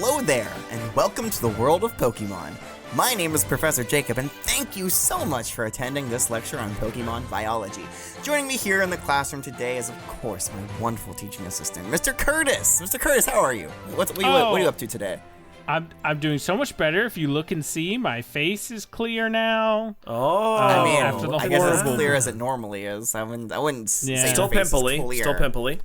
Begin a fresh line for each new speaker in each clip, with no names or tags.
Hello there, and welcome to the world of Pokemon. My name is Professor Jacob, and thank you so much for attending this lecture on Pokemon biology. Joining me here in the classroom today is, of course, my wonderful teaching assistant, Mr. Curtis. Mr. Curtis, how are you? What are you up to today?
I'm doing so much better. If you look and see, my face is clear now.
Oh,
I mean,
after the
I guess as
horrible-
clear as it normally is. I wouldn't say
Yeah.
your
still
face is
pimply.
clear.
Still pimply.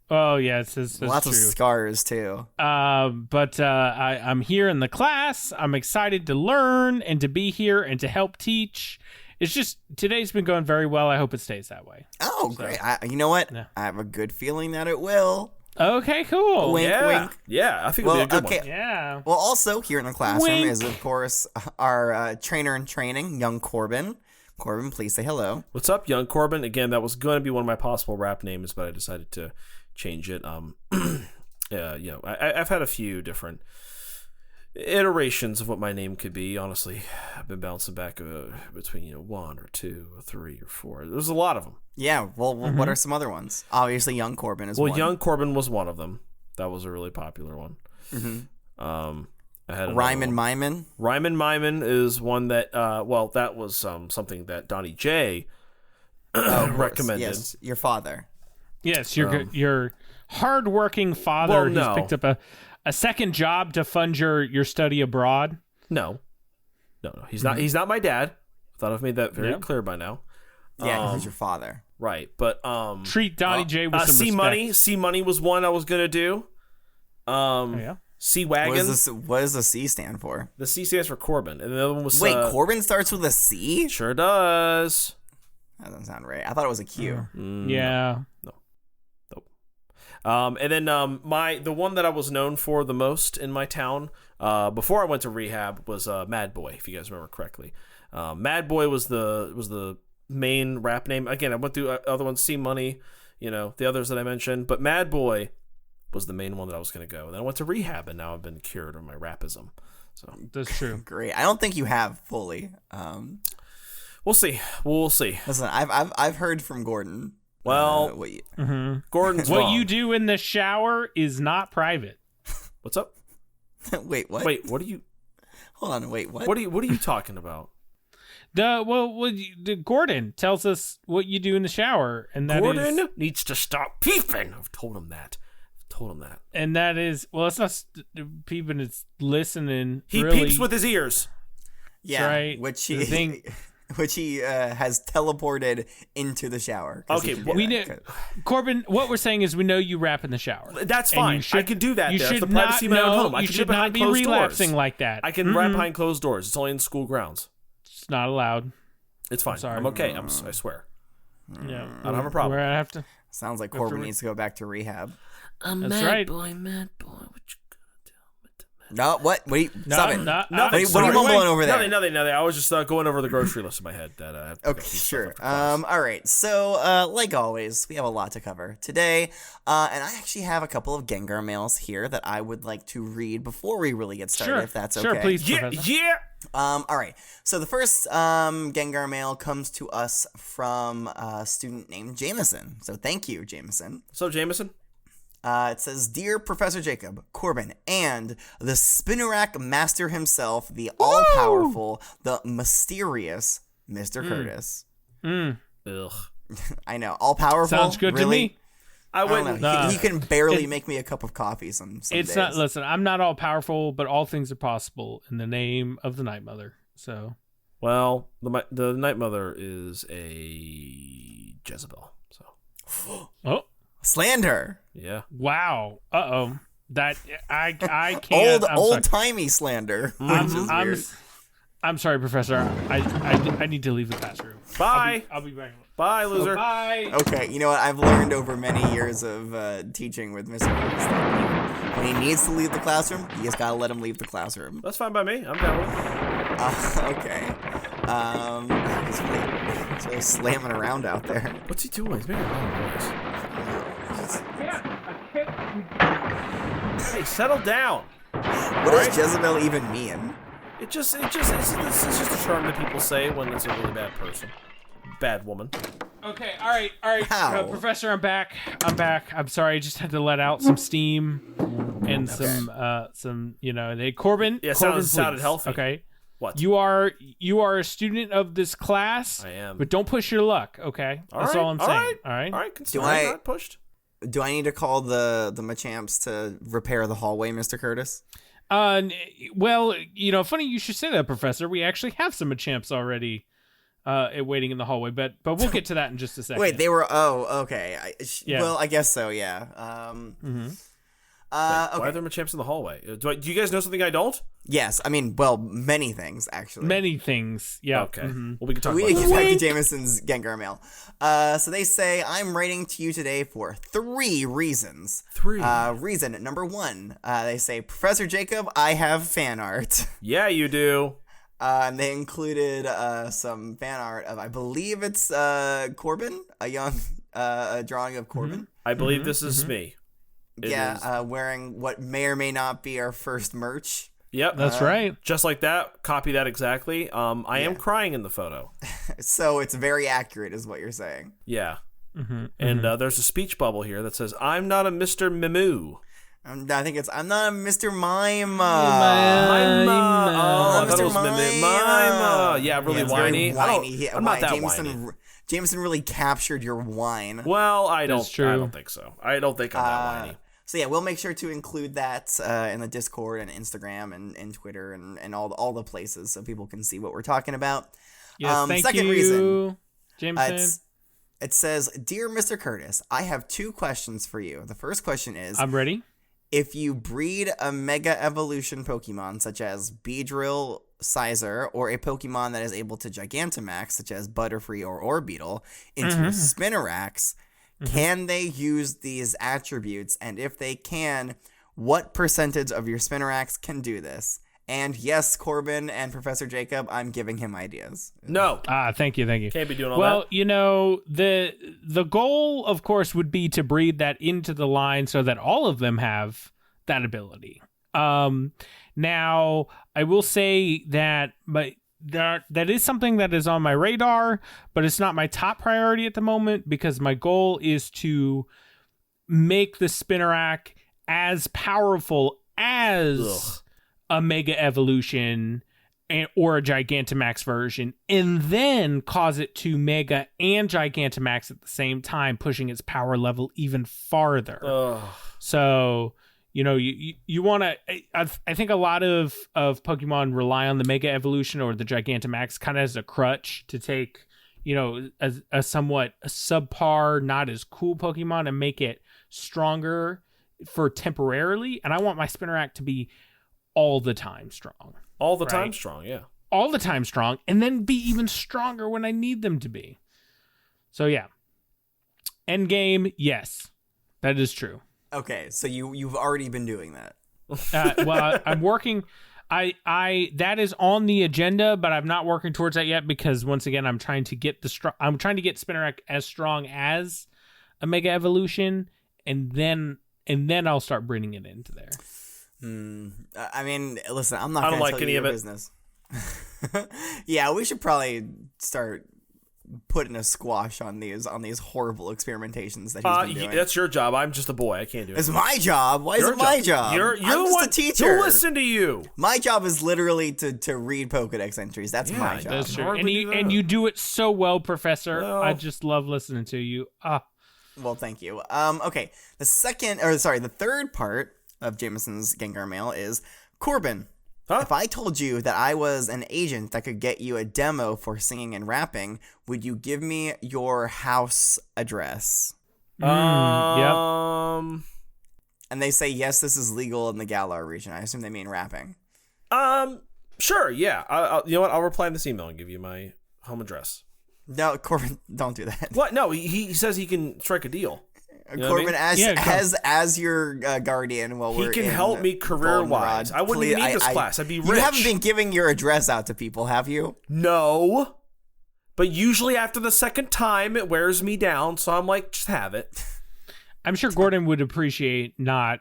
That's
Lots of
true.
scars too.
But I'm here in the class. I'm excited to learn and to be here and to help teach. It's just today's been going very well. I hope it stays that way.
Oh, great! You know what?
Yeah.
I have a good feeling that it will.
Okay, cool.
Wink,
Yeah,
wink.
yeah. I think it'll be a good one.
Yeah.
Well, also here in the classroom
Wink.
is, of course, our trainer in training, young Corbin. Corbin, please say hello.
What's up, young Corbin? Again, that was going to be one of my possible rap names, but I decided to change it. I've had a few different iterations of what my name could be. Honestly, I've been bouncing back between 1 or 2 or 3 or 4. There's a lot of them.
Yeah, well, what are some other ones? Obviously, young Corbin is one.
Well, young Corbin was one of them. That was a really popular one.
Mm-hmm.
I had
Ryman Myman.
Ryman Myman is one that, that was something that Donnie J recommended.
Yes, your father.
Yes, your hardworking father who's picked up a second job to fund your study abroad.
No. He's not. He's not my dad. I thought I've made that very
Yep.
clear by now.
Yeah, because he's your father.
Right, but
Treat Donnie J with some
C
respect.
Money. C Money was one I was gonna do.
Yeah.
C Wagon.
What does the C stand for?
The C stands for Corbin, and the other one was
Wait, Corbin starts with a C?
Sure does.
That doesn't sound right. I thought it was a Q.
Yeah.
Nope. And then the one that I was known for the most in my town before I went to rehab was Mad Boy, if you guys remember correctly. Mad Boy was the main rap name. Again, I went through other ones, C Money, the others that I mentioned, but Mad Boy was the main one that I was going to go. And then I went to rehab, and now I've been cured of my rapism. So
That's true.
Great. I don't think you have fully.
we'll see. We'll see.
Listen, I've heard from Gordon.
Well, Gordon's
What
wrong.
you do in the shower is not private.
What's up?
Wait, what?
Wait, what are you?
Hold on. Wait, what?
What are you talking about?
The Gordon tells us what you do in the shower, and that
Gordon
is,
needs to stop peeping. I've told him that.
and that is, well, it's not peeping; it's listening.
He
really.
peeps with his ears.
Yeah,
right.
which
The
he
thing-
which he has teleported into the shower. 'cause he
Okay,
can do
we
that,
know,
'cause-
Corbin. What we're saying is, we know you rap in the shower.
That's
And
fine.
you should-
I can do that.
You
There. It's
should
the privacy of my own
not.
home. I
You
can
should
do it
not
behind
be
closed
relapsing
doors.
like that.
I can rap behind closed doors. It's only in school grounds.
It's not allowed.
It's fine.
sorry.
I'm okay. I swear.
Yeah,
I don't have a problem.
Where I have to.
Sounds like Corbin needs to go back to rehab.
That's right.
Mad boy. What you
No, what? Wait, stop it.
No,
What are you mumbling over there?
Nothing. I was just going over the grocery list in my head. That I have to
Okay,
pick these
sure.
stuff up for class.
All right. So, like always, we have a lot to cover today, and I actually have a couple of Gengar mails here that I would like to read before we really get started,
Sure,
if that's okay.
sure, please,
Yeah,
Professor.
yeah.
All right. So the first Gengar mail comes to us from a student named Jameson. So thank you, Jameson.
So Jameson.
It says, "Dear Professor Jacob, Corbin, and the Spinarak master himself, the all-powerful, the mysterious Mr. Curtis."
Ugh.
I know, all-powerful.
Sounds good
really?
to me.
I
I don't
wouldn't.
know. He can barely make me a cup of coffee some
It's
days.
not. Listen, I'm not all powerful, but all things are possible in the name of the Night Mother. So
Well, the Night Mother is a Jezebel. So
oh
Slander.
yeah.
wow. That I can't.
Old-timey slander. which is weird.
I'm sorry, Professor. I need to leave the classroom.
Bye.
I'll be back.
Bye, loser.
Bye.
Okay, you know what? I've learned over many years of teaching with Mr. Curtis that when he needs to leave the classroom, you just gotta let him leave the classroom.
That's fine by me. I'm down with it.
Okay. He's really slamming around out there.
What's he doing? He's making a lot of noise. Hey, settle down.
What does Jezebel even mean?
It's just a term that people say when it's a really bad person. Bad woman.
Okay, all right.
Wow.
Professor, I'm back. I'm sorry, I just had to let out some steam, and some Corbin.
Yeah,
Corbin,
sounded
please.
healthy.
Okay.
What?
You are a student of this class.
I am.
But don't push your luck. Okay. That's all I'm saying. All right.
All right. I'm not pushed.
Do I need to call the Machamps to repair the hallway, Mr. Curtis?
Well, funny you should say that, Professor. We actually have some Machamps already waiting in the hallway, but we'll get to that in just a second.
Wait, they were. Oh, okay.
Yeah.
Well, I guess so. Yeah.
Why
Okay.
are there Machamps in the hallway? Do you guys know something I don't?
Yes. I mean, well, many things actually.
Many things. Yeah.
Okay.
Mhm.
Well, we can talk
We
about
get
that.
back to Jameson's Gengar mail. So they say, I'm writing to you today for 3 reasons.
3.
Reason number 1, they say, Professor Jacob, I have fan art.
Yeah, you do.
And they included some fan art of, I believe it's Corbin, a drawing of Corbin.
I believe this is me. It is.
Wearing what may or may not be our first merch.
Yep.
That's right.
Just like that. Copy that exactly. I am crying in the photo.
So it's very accurate, is what you're saying.
Yeah.
Mm-hmm.
And there's a speech bubble here that says, I'm not a Mr. Mimu.
I think it's, I'm not a Mr. Mime.
Mima. Oh, I thought it was
Mr.
Mima. Yeah, really
it's very
whiny.
whiny.
I'm not that
Jameson,
whiny.
Jameson really captured your whine.
Well, I
That's true.
don't think so. I don't think I'm that whiny.
So yeah, we'll make sure to include that in the Discord and Instagram and Twitter and all the places so people can see what we're talking about.
Yes, thank
second
you,
reason,
Jameson.
it says, Dear Mr. Curtis, I have 2 questions for you. The first question is,
I'm ready.
if you breed a Mega Evolution Pokemon such as Beedrill, Sizer, or a Pokemon that is able to Gigantamax such as Butterfree or Orbeetle into a Spinarak, can they use these attributes? And if they can, what percentage of your Spinarak can do this? And yes, Corbin and Professor Jacob, I'm giving him ideas.
No.
Thank you.
Can't be doing all
Well,
that.
the goal, of course, would be to breed that into the line so that all of them have that ability. Now, I will say that that is something that is on my radar, but it's not my top priority at the moment because my goal is to make the Spinarak as powerful as a Mega Evolution or a Gigantamax version, and then cause it to Mega and Gigantamax at the same time, pushing its power level even farther. So, you want to. I think a lot of Pokemon rely on the Mega Evolution or the Gigantamax kind of as a crutch to take, a somewhat subpar, not as cool Pokemon and make it stronger for temporarily. And I want my Spinarak to be all the time strong.
All the time strong, yeah.
All the time strong, and then be even stronger when I need them to be. So yeah. Endgame, yes. That is true.
Okay, so you've already been doing that.
Well, I'm working. I that is on the agenda, but I'm not working towards that yet because once again, I'm trying to get Spinarak as strong as a Mega Evolution, and then I'll start bringing it into there.
I mean, listen, I'm not
I don't
going to
like
tell
any
you
of
your
it.
business. Yeah, we should probably start putting a squash on these horrible experimentations that he's been doing.
That's your job. I'm just a boy. I can't do it.
It's my job. Why is
Your
it my job?
You're
I'm
the
just
one.
a teacher.
Who listen to you?
My job is literally to read Pokedex entries. That's
Yeah,
my job.
That's true.
hardly
And
do that.
you do it so well, Professor.
Well-
I just love listening to you.
Well, thank you. Okay. The third part of Jameson's Gengar mail is Corbin.
Huh?
If I told you that I was an agent that could get you a demo for singing and rapping, would you give me your house address?
Yep.
And they say, yes, this is legal in the Galar region. I assume they mean rapping.
Sure, yeah. You know what? I'll reply in this email and give you my home address.
No, Corbin, don't do that.
What? No, he says he can strike a deal. You know what I
Corbin,
mean?
as your guardian while
He
we're
can
in
help me career-wise.
Goldenrod,
I wouldn't
please,
need this class. I'd be
You
rich.
haven't been giving your address out to people, have you?
No. But usually after the second time, it wears me down, so I'm like, just have it.
I'm sure Gordon would appreciate not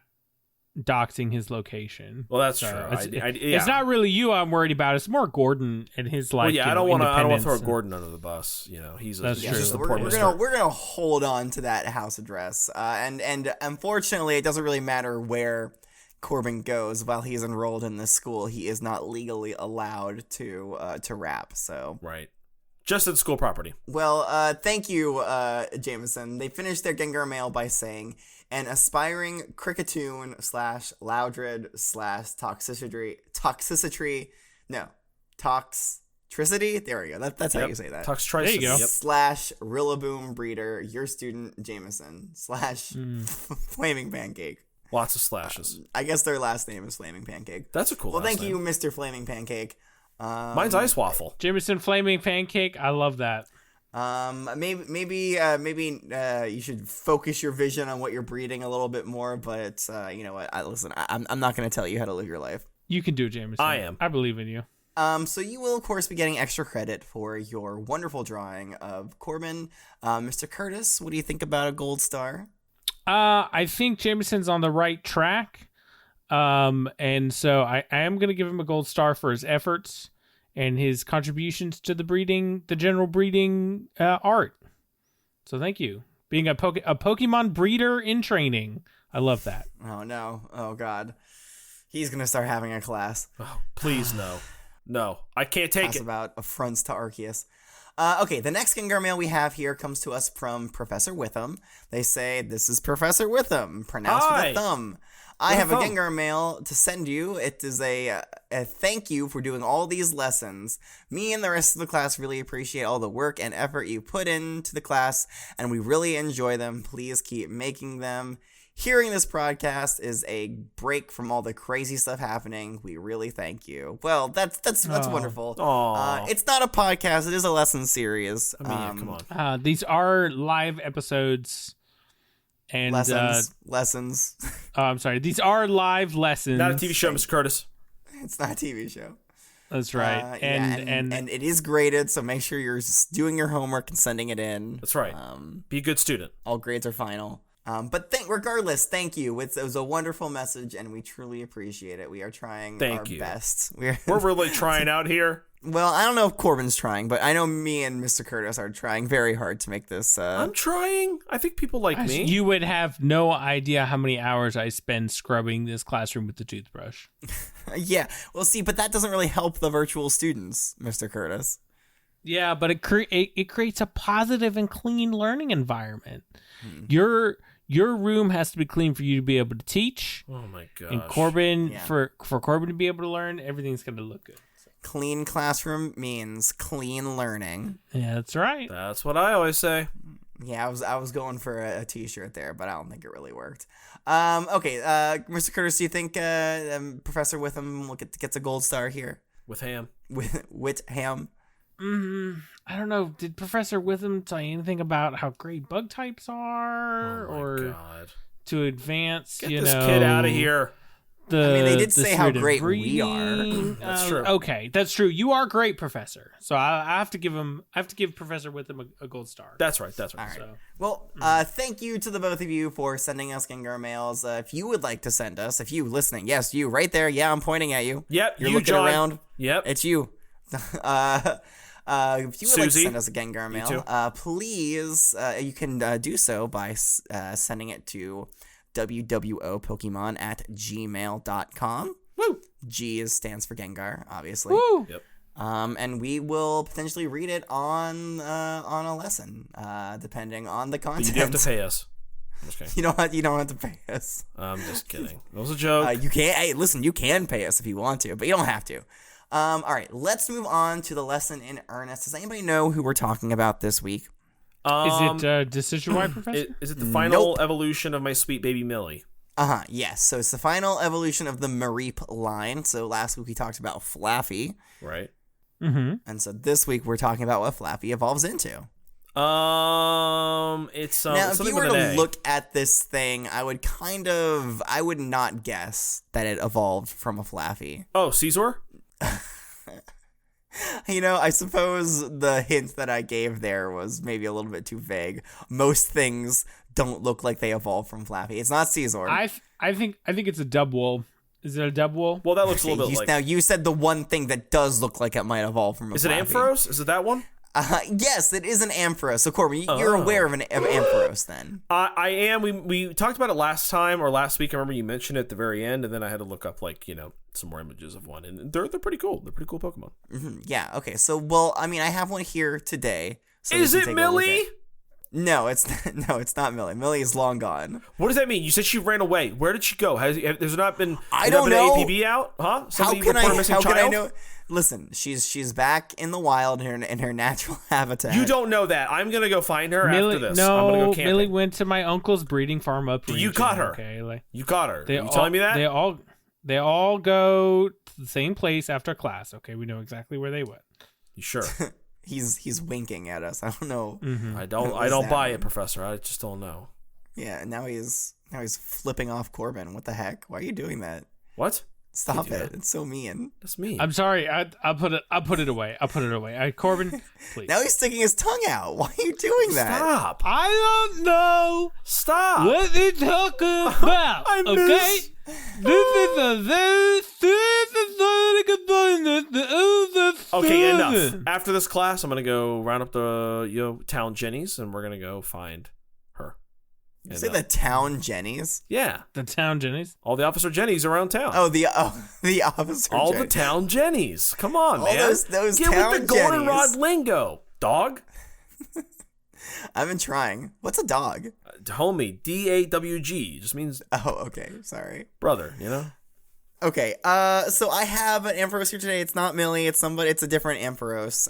doxing his location.
Well, that's
So
true.
It's,
yeah.
it's not really you I'm worried about. It's more Gordon and his
Well, yeah, I don't want to throw
independence and-
Gordon under the bus. He's
That's
he's
true.
just a
We're
poor
gonna
mister.
we're gonna hold on to that house address, and unfortunately, it doesn't really matter where Corbin goes, while he's enrolled in this school, he is not legally allowed to rap. So
Right. Just at school property.
well, thank you, Jameson. They finished their Gengar mail by saying, an aspiring cricketoon / loudred / toxicity. There we go. That's how
Yep.
you say that.
Toxtricity.
There you go.
Yep.
/ Rillaboom breeder, your student Jameson / Flaming Pancake.
Lots of slashes.
I guess their last name is Flaming Pancake.
That's a cool
Well,
last
thank
name.
you, Mr. Flaming Pancake.
Mine's Ice Waffle.
Jameson Flaming Pancake. I love that.
Maybe you should focus your vision on what you're breeding a little bit more. But you know what? I'm not going to tell you how to live your life.
You can do it, Jameson.
I am.
I believe in you.
So you will, of course, be getting extra credit for your wonderful drawing of Corbin. Mr. Curtis, what do you think about a gold star?
I think Jameson's on the right track. And so I am going to give him a gold star for his efforts and his contributions to the general breeding art. So thank you. Being a Pokemon breeder in training. I love that.
Oh, no. Oh, God. He's going to start having a class.
Oh, please no. No, I can't take
Class
it.
about affronts to Arceus. Okay, the next Gengar mail we have here comes to us from Professor Witham. They say, this is Professor Witham, pronounced with
Hi.
a thumb. I
With a
have a
thumb.
Gengar mail to send you. It is a thank you for doing all these lessons. Me and the rest of the class really appreciate all the work and effort you put into the class, and we really enjoy them. Please keep making them. Hearing this podcast is a break from all the crazy stuff happening. We really thank you. Well, that's
Aw.
wonderful.
Aw.
It's not a podcast. It is a lesson series.
I mean, yeah, come on.
These are live episodes. And
Lessons.
I'm sorry. These are live lessons.
Not a TV show, Mr. Curtis.
It's not a TV show.
That's right.
Yeah,
and
and it is graded, so make sure you're doing your homework and sending it in.
That's right. Be a good student.
All grades are final. But regardless, thank you. It was a wonderful message, and we truly appreciate it. We are trying
Thank
our
you.
best.
We're really trying out here.
Well, I don't know if Corbin's trying, but I know me and Mr. Curtis are trying very hard to make this.
I'm trying. I think people like me.
you would have no idea how many hours I spend scrubbing this classroom with the toothbrush.
Yeah, well, see, but that doesn't really help the virtual students, Mr. Curtis.
Yeah, but it creates a positive and clean learning environment. Your room has to be clean for you to be able to teach,
Oh my gosh.
and Corbin
Yeah.
for Corbin to be able to learn. Everything's going to look good.
Clean classroom means clean learning.
Yeah, that's right.
That's what I always say.
Yeah, I was going for a T-shirt there, but I don't think it really worked. Okay, Mr. Curtis, do you think Professor Witham gets a gold star here
With ham.
with ham?
I don't know. Did Professor Witham tell you anything about how great bug types
Oh
are,
my
or
god.
to advance?
Get
you
this
know,
kid out of here.
The,
I mean, they did
the
say how
spirit of
great we are.
breeding.
That's true.
Okay, that's true. You are great, Professor. So I have to give him. I have to give Professor Witham a gold star.
That's right. That's right.
All right.
So
Well, thank you to the both of you for sending us Gengar mails. If you would like to send us, if you listening, yes, you right there. Yeah, I'm pointing at you.
Yep.
You're
you,
looking
John.
around.
Yep.
It's you. If you would like to
Susie,
send us a Gengar
you
mail,
too.
please, you can do so by sending it to wwopokemon@gmail.com.
Woo.
G stands for Gengar, obviously.
woo.
Yep.
And we will potentially read it on a lesson, depending on the
But
content.
you do have to pay us. I'm just kidding.
You don't have to pay us.
I'm just kidding. That was a joke.
You can't. Hey, listen, you can pay us if you want to, but you don't have to. All right, let's move on to the lesson in earnest. Does anybody know who we're talking about this week?
Is it Decision Y, Professor?
Is it the final
Nope.
evolution of my sweet baby Millie?
Yes. So it's the final evolution of the Mareep line. So last week we talked about Flaffy,
Right.
Mm-hmm.
and so this week we're talking about what Flaffy evolves into.
It's
Now, if
something
you were
with an
to
A.
look at this thing, I would not guess that it evolved from a Flaffy.
Oh, Caesar?
You know, I suppose the hint that I gave there was maybe a little bit too vague. Most things don't look like they evolved from Flaffy. It's not Caesar.
I think it's a Dubwool. Is it a Dubwool?
Well, that looks a little bit like.
Now, you said the one thing that does look like it might evolve from a
Is it
Flaffy.
Ampharos? Is it that one?
Yes, it is an Ampharos. So Corbin, you're aware of Ampharos then?
I am. We talked about it last time or last week. I remember you mentioned it at the very end, and then I had to look up some more images of one, and they're pretty cool. They're pretty cool Pokemon.
Mm-hmm. Yeah. Okay. So I have one here today. So
is it Millie?
No, it's not Millie. Millie is long gone.
What does that mean? You said she ran away. Where did she go? There's not been.
I don't know.
An APB out, huh?
How can I know? Listen, she's back in the wild in her natural habitat.
You don't know that. I'm gonna go find her
Millie,
after this.
No,
I'm gonna go camping.
Millie went to my uncle's breeding farm up.
You caught her.
Okay,
you caught her. Are you
all,
telling me that?
They all go to the same place after class. Okay, we know exactly where they went.
You sure?
He's winking at us. I don't know.
Mm-hmm. I don't buy it, Professor. I just don't know.
Yeah, now he's flipping off Corbin. What the heck? Why are you doing that?
What?
Stop it! It's so mean.
That's mean.
I'm sorry. I'll put it away. Corbin, please.
Now he's sticking his tongue out. Why are you doing that?
Stop.
I don't know.
Stop.
What they talking about? Okay.
Okay, enough. After this class, I'm gonna go round up the town Jennies, and we're gonna go find her.
You say the town Jennies?
Yeah,
the town Jennies.
All the Officer Jennies around town.
Oh, the officer.
All
Jennies.
the town Jennies. Come on, man.
Those
Get
town
with the goldenrod
Jennies.
lingo, dog.
I've been trying. What's a dog?
Homie, DAWG just means.
Oh, okay. Sorry,
brother. You know.
Okay. So I have an Ampharos here today. It's not Millie. It's somebody. It's a different Ampharos.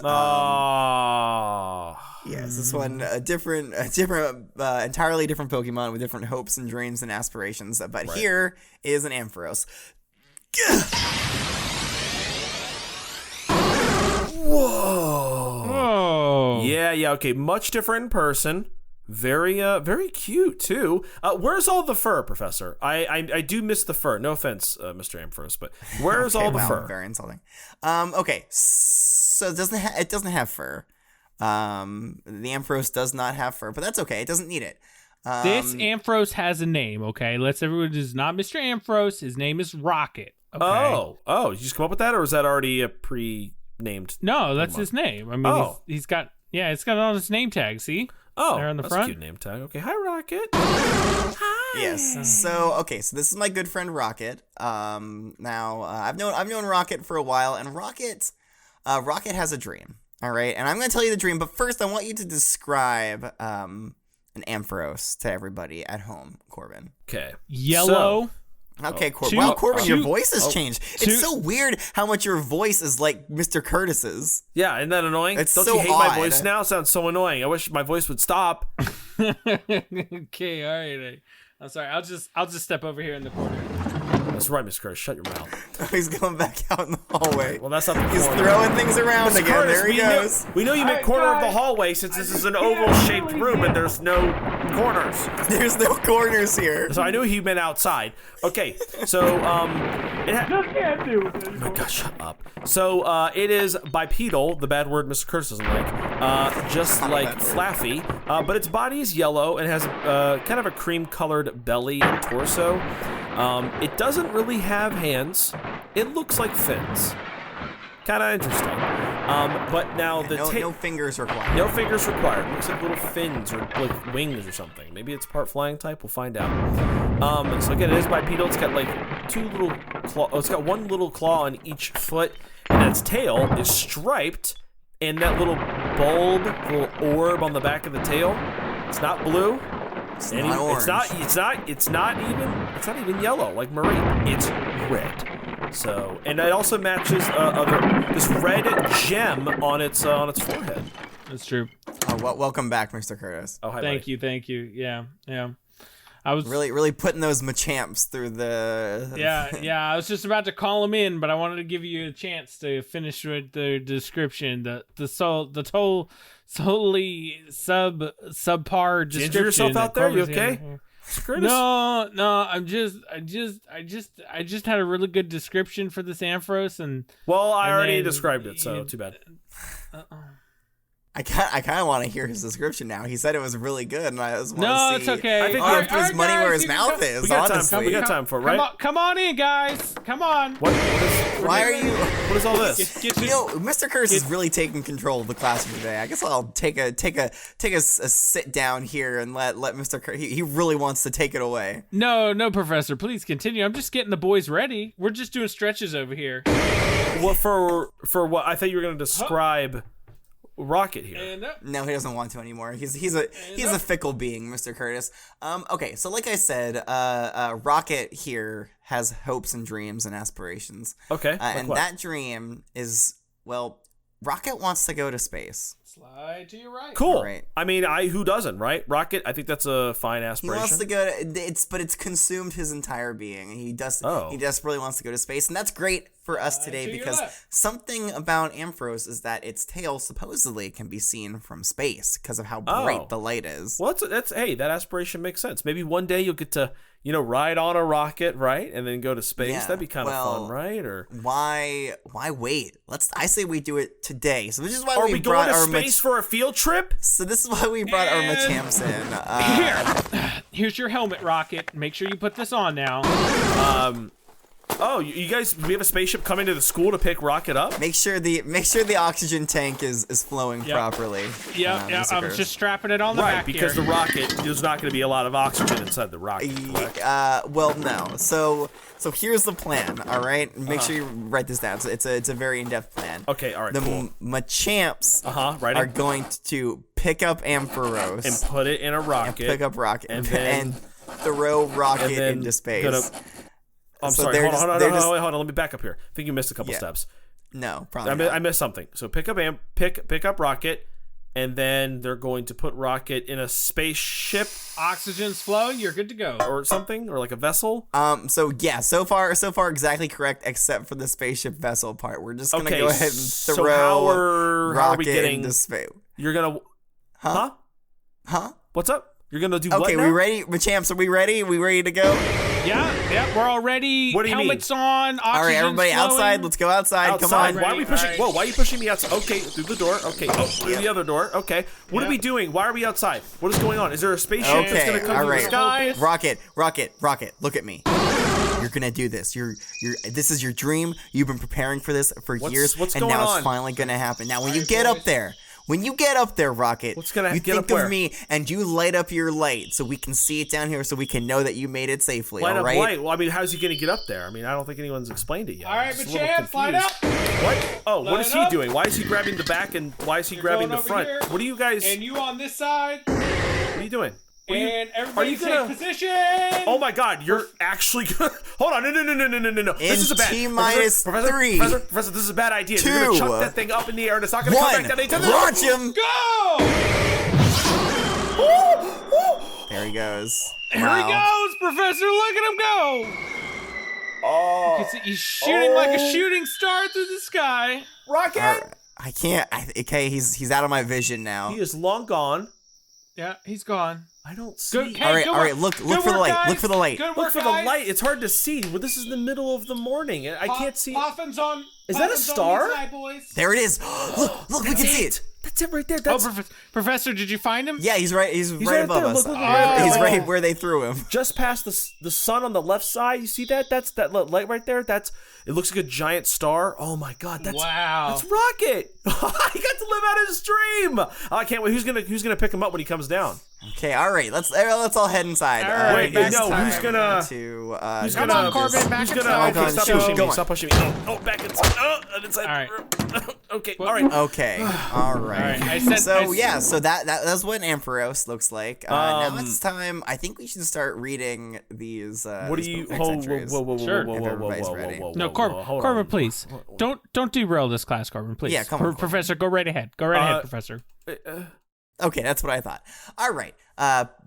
Yes, this one a different, entirely different Pokemon with different hopes and dreams and aspirations. But here is an Ampharos.
Whoa! Yeah. Okay, much different in person. Very cute too. Where's all the fur, Professor? I do miss the fur. No offense, Mr. Ampharos, but where's all the fur?
Very insulting. Okay, so it doesn't have fur. The Ampharos does not have fur, but that's okay. It doesn't need it.
This Ampharos has a name. Okay, let's everyone. This is not Mr. Ampharos. His name is Rocket. Okay?
Oh! Did you just come up with that, or is that already a pre-named?
No, that's his name. I mean, he's got it's got on his name tag. See?
Oh,
there on the
that's
front.
A cute name tag. Okay, hi Rocket. Hi.
Yes. So this is my good friend Rocket. Now I've known Rocket for a while, and Rocket has a dream. All right, and I'm gonna tell you the dream, but first I want you to describe an Ampharos to everybody at home, Corbin.
Okay.
Yellow.
Okay, Corbin. Wow, Corbin, your voice has changed. It's so weird how much your voice is like Mr. Curtis's.
Yeah, isn't that annoying?
Don't
you hate my voice now? It sounds so annoying. I wish my voice would stop.
Okay, all right. I'm sorry. I'll just step over here in the corner.
That's right, Mr. Curtis. Shut your mouth.
He's going back out in the hallway.
Well, that's not the corner.
He's throwing things around
Mr.
again.
Curtis,
There he goes.
We know you meant corner of the hallway since this is an oval-shaped room and there's no corners.
There's no corners here.
So I knew he meant outside. Okay, so oh my gosh, shut up. So it is bipedal, the bad word Mr. Curtis doesn't like, just like Flaffy, but its body is yellow and has kind of a cream-colored belly and torso. It doesn't really have hands. It looks like fins. Kind of interesting. But now
no fingers required.
No fingers required. Looks like little fins or like wings or something. Maybe it's part flying type. We'll find out. So again, it is bipedal. It's got like two little claw. Oh, it's got one little claw on each foot, and its tail is striped. And that little bulb, little orb on the back of the tail, it's not blue.
It's not orange.
It's not even yellow like Marie. It's red. So, and it also matches this red gem on its forehead.
That's true.
Oh, well, welcome back, Mr. Curtis.
Oh, hi.
Thank you. Yeah. I was
really putting those Machamps through the.
Yeah. I was just about to call him in, but I wanted to give you a chance to finish with the description. The solely subpar description.
Ginger yourself out there? You okay?
No. I just had a really good description for this Ampharos, and
I already described it, so too bad.
I kind of want to hear his description now. He said it was really good, and I just want
No,
to
it's
see.
okay.
I think
He
we
put his money where his mouth
We
is.
We got time.
Honestly,
We got time for it, right?
Come on in, guys. Come on.
why are you?
What is all this?
Get
You
your-
know, Mr. Curtis is really taking control of the classroom today. I guess I'll take a sit down here and let Mr. Curtis. He really wants to take it away.
No, Professor. Please continue. I'm just getting the boys ready. We're just doing stretches over here.
What for what? I thought you were going to describe Rocket here.
And
No, he doesn't want to anymore. He's a fickle being, Mr. Curtis. Okay, so like I said, Rocket here has hopes and dreams and aspirations.
Okay, like
and
what?
that dream is, well, Rocket wants to go to space.
slide to your right.
Cool.
Right.
I mean, who doesn't, right? Rocket. I think that's a fine
He
aspiration.
wants to go to but it's consumed his entire being. He desperately wants to go to space, and that's great for us today
to your
because
left.
something about Ampharos is that its tail supposedly can be seen from space because of how
Oh.
bright the light is.
Well, that's hey, that aspiration makes sense. Maybe one day you'll get to ride on a rocket, right, and then go to space.
Yeah,
That'd be kind of
well,
fun, right? Or
Why wait? I say we do it today. So this is why
are
we
we
brought
going to
our
space for a field trip?
So this is why we brought our
And-
Machamps in.
Here's your helmet, Rocket. Make sure you put this on now.
Oh, you guys, we have a spaceship coming to the school to pick Rocket up.
Make sure the oxygen tank is flowing properly.
Yeah,
Mr.
I'm
Curtis.
just strapping it on the
Right,
back
because
here.
the rocket, there's not going to be a lot of oxygen inside the rocket. correct?
Well, no. So here's the plan. All right, make sure you write this down. So it's a very in-depth plan.
Okay, all right,
The
cool.
Machamps
Right.
are going to pick up Ampharos
And put it in a rocket.
pick up Rocket
and
and
then-
throw Rocket
and then
into space.
I'm
So
sorry.
they're
Hold
just-
on.
they're just-
Hold on. Let me back up here. I think you missed a couple
Yeah.
steps.
No, probably
I
not.
missed something. So pick up Rocket, and then they're going to put Rocket in a spaceship
Oxygen's flowing. You're good to go.
or something, or like a vessel.
So yeah, so far exactly correct, except for the spaceship vessel part. We're just gonna
Okay,
go ahead and
so
throw
how are we
Rocket
getting-
into space.
You're gonna, huh?
Huh?
What's up? You're gonna do what
Okay,
now?
we ready? Machamps, are we ready? We ready to go?
Yeah, we're all ready.
What do you mean?
Helmets on.
All right, everybody
flowing.
outside. Let's go outside.
Outside.
Come on.
Why are we
Ready,
pushing?
alright.
Whoa! Why are you pushing me outside? Okay, through the door. Okay. Oh, through the other door. Okay. What are
Yeah.
we doing? Why are we outside? What is going on? Is there a spaceship that's
Okay,
gonna come
all
from the
right.
sky?
Rocket, look at me. You're gonna do this. This is your dream. You've been preparing for this for years,
what's
and
going
now
on?
it's finally gonna happen. Now, when you get up there, Rocket,
What's gonna
you
get
think
up where?
of me and you light up your light so we can see it down here, so we can know that you made it safely.
Light
all
up
right?
light. Well, I mean, how's he gonna get up there? I mean, I don't think anyone's explained it yet.
All right,
I'm just a little
Machamps, light up.
confused. What? Oh, what
Light
is
it
he
up.
doing? Why is he grabbing the back and why is he grabbing
going
the
over
front?
here.
What are you guys?
And you on this side.
What are you doing? What are you-
And everybody
you gonna-
take position.
Oh my God! You're actually gonna hold on! No! This is a bad.
T-minus
Professor,
3.
Professor, this is a bad idea. You're
2.
gonna chuck that thing up in the air, and it's not gonna come
One,
back down. Anytime soon.
launch him.
Go!
There he goes.
Here
Wow.
he goes, Professor. Look at him go.
Oh,
He's shooting like a shooting star through the sky.
Rocket!
I can't. Okay, he's out of my vision now.
He is long gone.
Yeah, he's gone.
I don't see.
Good. Hey,
All right,
good
all right.
work.
Look
Good
for the
work,
light.
guys.
Look for the light.
Good
Look
work,
for the
guys.
light. It's hard to see. Well, this is the middle of the morning. I can't see.
Poffin's on.
Is that a
Poffin's on
star?
the side, boys.
There it is. Look, we can see it.
That's it right there.
Oh,
That's
Professor, did you find him?
Yeah, he's right. He's right
right
above
there.
us.
Look,
He's
oh.
right where they threw him.
just past the sun on the left side. You see that? That's that light right there. It looks like a giant star. Oh my God!
Wow.
That's Rocket. He got to live out his dream. Oh, I can't wait. Who's gonna pick him up when he comes down?
Okay, all right. Let's all head inside.
All right,
Wait,
back
no,
time
who's gonna?
To
Who's
Come
gonna?
on, Corbin, back
Who's
inside.
gonna?
Hold
Okay,
on,
stop
shoot,
pushing
go
me.
on.
Stop pushing me. Oh, back inside. Oh, inside.
All right.
Okay. All right.
Okay, all right.
I said-
so
I-
yeah, so that's what Ampharos looks like. Now it's time. I think we should start reading these.
What do
these
you?
book
Whoa,
entries.
Sure.
whoa,
If everybody's ready.
No, Corbin,
hold
Corbin,
on.
please. Don't derail this class, Corbin, please.
Yeah, come on,
Professor, go right ahead. Go right ahead, Professor.
Okay, that's what I thought. All right.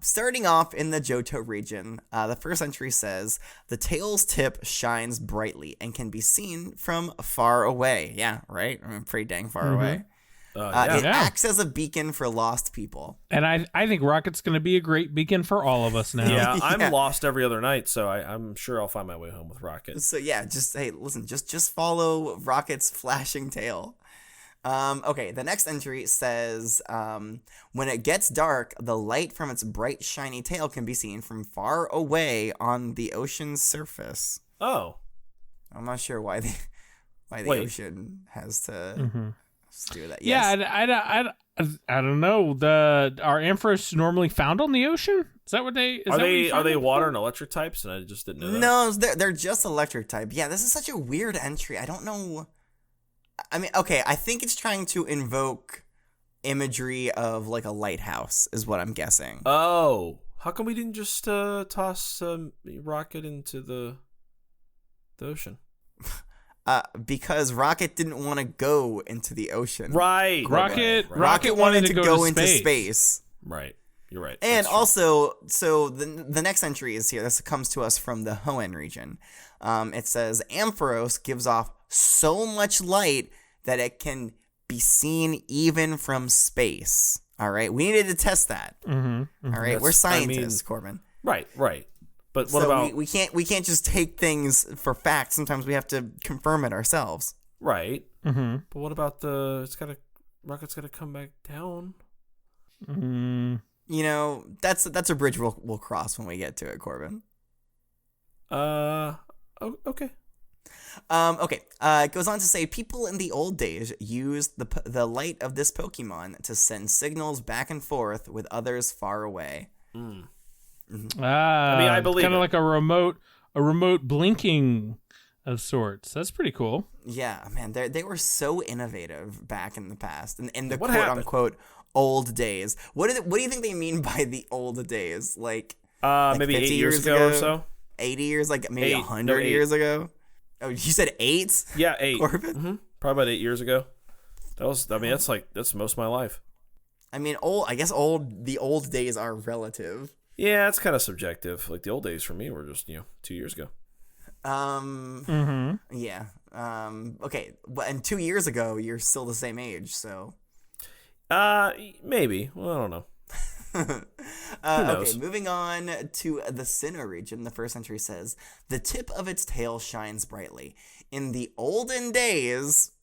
Starting off in the Johto region, the first entry says, the tail's tip shines brightly and can be seen from far away. Yeah, right? I mean, pretty dang far away. It
Yeah.
acts as a beacon for lost people.
And I think Rocket's going to be a great beacon for all of us now.
Yeah, I'm
Yeah.
lost every other night, so I'm sure I'll find my way home with Rocket.
So yeah, just follow Rocket's flashing tail. Okay, the next entry says, when it gets dark, the light from its bright, shiny tail can be seen from far away on the ocean's surface.
Oh.
I'm not sure why the
Wait.
ocean has to
Mm-hmm.
do that.
Yeah,
Yes.
I don't know. Are Ampharos normally found on the ocean? Is that what they?
Are they water and electric types? And I just didn't know that.
No, they're just electric type. Yeah, this is such a weird entry. I don't know. I mean, okay, I think it's trying to invoke imagery of like a lighthouse, is what I'm guessing.
Oh. How come we didn't just toss Rocket into the ocean?
Because Rocket didn't want to go into the ocean.
Right.
Rocket wanted to go
into space.
Right. You're right.
And
That's true.
also, so the next entry is here. This comes to us from the Hoenn region. It says Ampharos gives off so much light that it can be seen even from space. All right, we needed to test that.
Mm-hmm.
All right, we're
That's- I
scientists,
mean-
Corbin.
Right. But what
So
about
we can't just take things for fact. Sometimes we have to confirm it ourselves.
right?
Mm-hmm.
But what about Rocket's gotta come back down?
Mm.
You know, that's a bridge we'll cross when we get to it, Corbin.
Okay.
Okay. It goes on to say people in the old days used the light of this Pokemon to send signals back and forth with others far away.
I believe
kind
it.
of like a remote blinking of sorts. That's pretty cool.
Yeah, man, they were so innovative back in the past, in the
What
quote
happened?
unquote old days. What do you think they mean by the old days? Like
Maybe
50
8 years ago or so.
80 years, like maybe 100
No, 8.
years ago. Oh, you said 8?
Yeah, 8.
Corbin?
Mm-hmm. Probably about 8 years ago. That's most of my life.
I mean, I guess the old days are relative.
Yeah, it's kind of subjective. Like the old days for me were just 2 years ago.
Mm-hmm.
Yeah. Okay. And 2 years ago, you're still the same age, so.
Maybe. Well, I don't know.
Okay, moving on to the Sinnoh region. The first entry says, the tip of its tail shines brightly. In the olden days,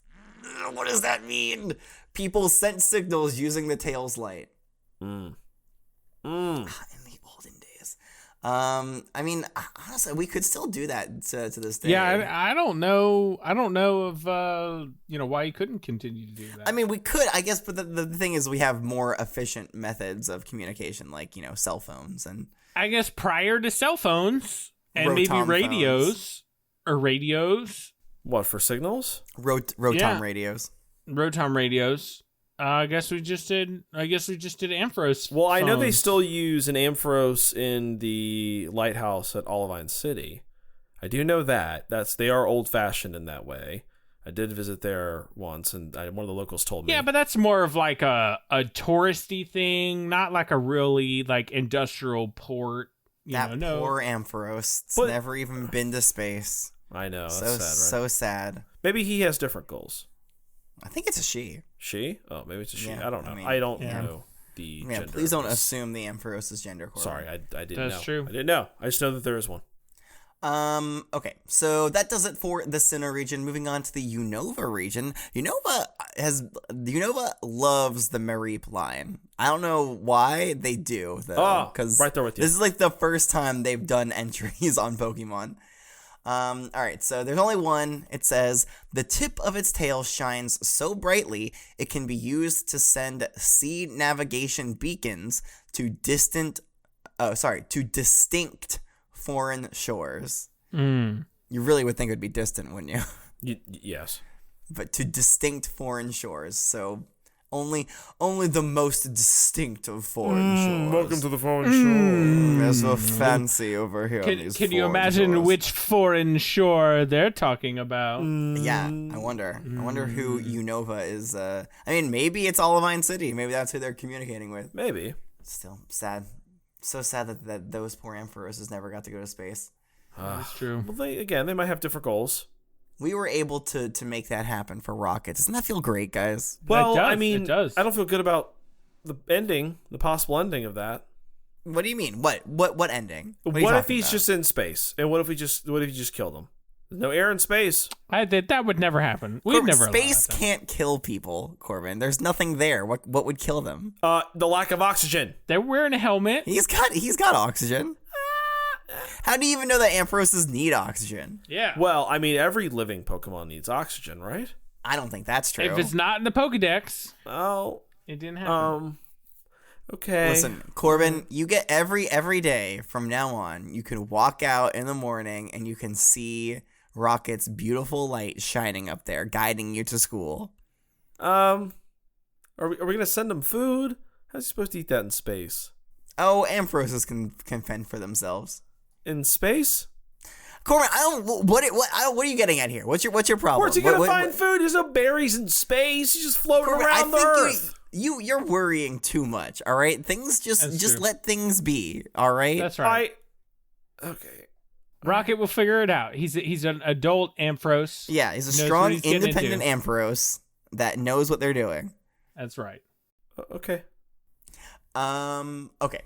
what does that mean? People sent signals using the tail's light. In the olden days. I mean, honestly, we could still do that to this day.
Yeah, I don't know. I don't know of why you couldn't continue to do that.
I mean, we could, I guess, but the thing is, we have more efficient methods of communication, like, cell phones and.
I guess prior to cell phones and maybe
Rotom
radios or radios,
What, for signals?
Rotom
Yeah.
radios.
Rotom radios. I guess we just did Ampharos.
Well, I know they
phones.
still use an Ampharos in the lighthouse at Olivine City. I do know that. They are old-fashioned in that way. I did visit there once, and one of the locals told me.
Yeah, but that's more of like a touristy thing, not like a really like industrial port.
That
No.
poor Ampharos. It's
But-
never even been to space.
I know. That's
So
sad, right?
so sad.
Maybe he has different goals.
I think it's a she.
She? Oh, maybe it's a she.
Yeah,
I don't know.
I mean,
I don't
yeah.
know the
Yeah,
gender.
please don't
of this.
assume the Ampharos' gender. Corbin.
Sorry, I didn't know.
That's true.
I didn't know. I just know that there is one.
Okay, so that does it for the Sinnoh region. Moving on to the Unova region. Unova loves the Mareep line. I don't know why they do though.
Oh,
because
right there with you.
This is like the first time they've done entries on Pokemon. All right, so there's only one. It says the tip of its tail shines so brightly it can be used to send sea navigation beacons to distinct foreign shores. You really would think it would be distant, wouldn't you?
Yes.
But to distinct foreign shores. So only the most distinct of foreign shores.
the foreign
They're so fancy over here. on
Can
these
you
foreign
imagine
shores.
which foreign shore they're talking about?
Yeah, I wonder who Unova is. I mean, maybe it's Olivine City. Maybe that's who they're communicating with.
Maybe.
Still sad. So sad that those poor Amphoroses never got to go to space.
That's true.
Well, they might have different goals.
We were able to make that happen for Rocket. Doesn't that feel great, guys?
Well,
does,
I mean,
it does.
I don't feel good about the possible ending of that.
What do you mean? What ending? What are you
What if
talking
he's
about?
just in space? And what if you just killed him? No air in space.
That would never happen. We'd
Corbin,
never allow
space
that.
can't kill people, Corbin. There's nothing there. What would kill them?
The lack of oxygen.
They're wearing a helmet.
He's got oxygen. How do you even know that Amphiroses need oxygen?
Yeah.
Well, I mean, every living Pokemon needs oxygen, right?
I don't think that's true.
If it's not in the Pokedex,
Oh,
it didn't happen.
okay.
Listen, Corbin, you get every day from now on, you can walk out in the morning and you can see Rocket's beautiful light shining up there, guiding you to school.
Are we gonna send him food? How's he supposed to eat that in space?
Oh, Amphiroses can fend for themselves.
In space?
Corbin, what are you getting at here? What's your problem?
Where's he gonna find food? There's no berries in space. He's just floating
Corbin,
around the Earth.
You're worrying too much. All right, things
That's
just
true.
let things be. All right.
That's right.
Okay.
Rocket will figure it out. He's an adult Ampharos.
Yeah, he's a
Knows what
strong,
he's getting
independent Ampharos that knows what they're doing.
That's right.
Okay.
Okay.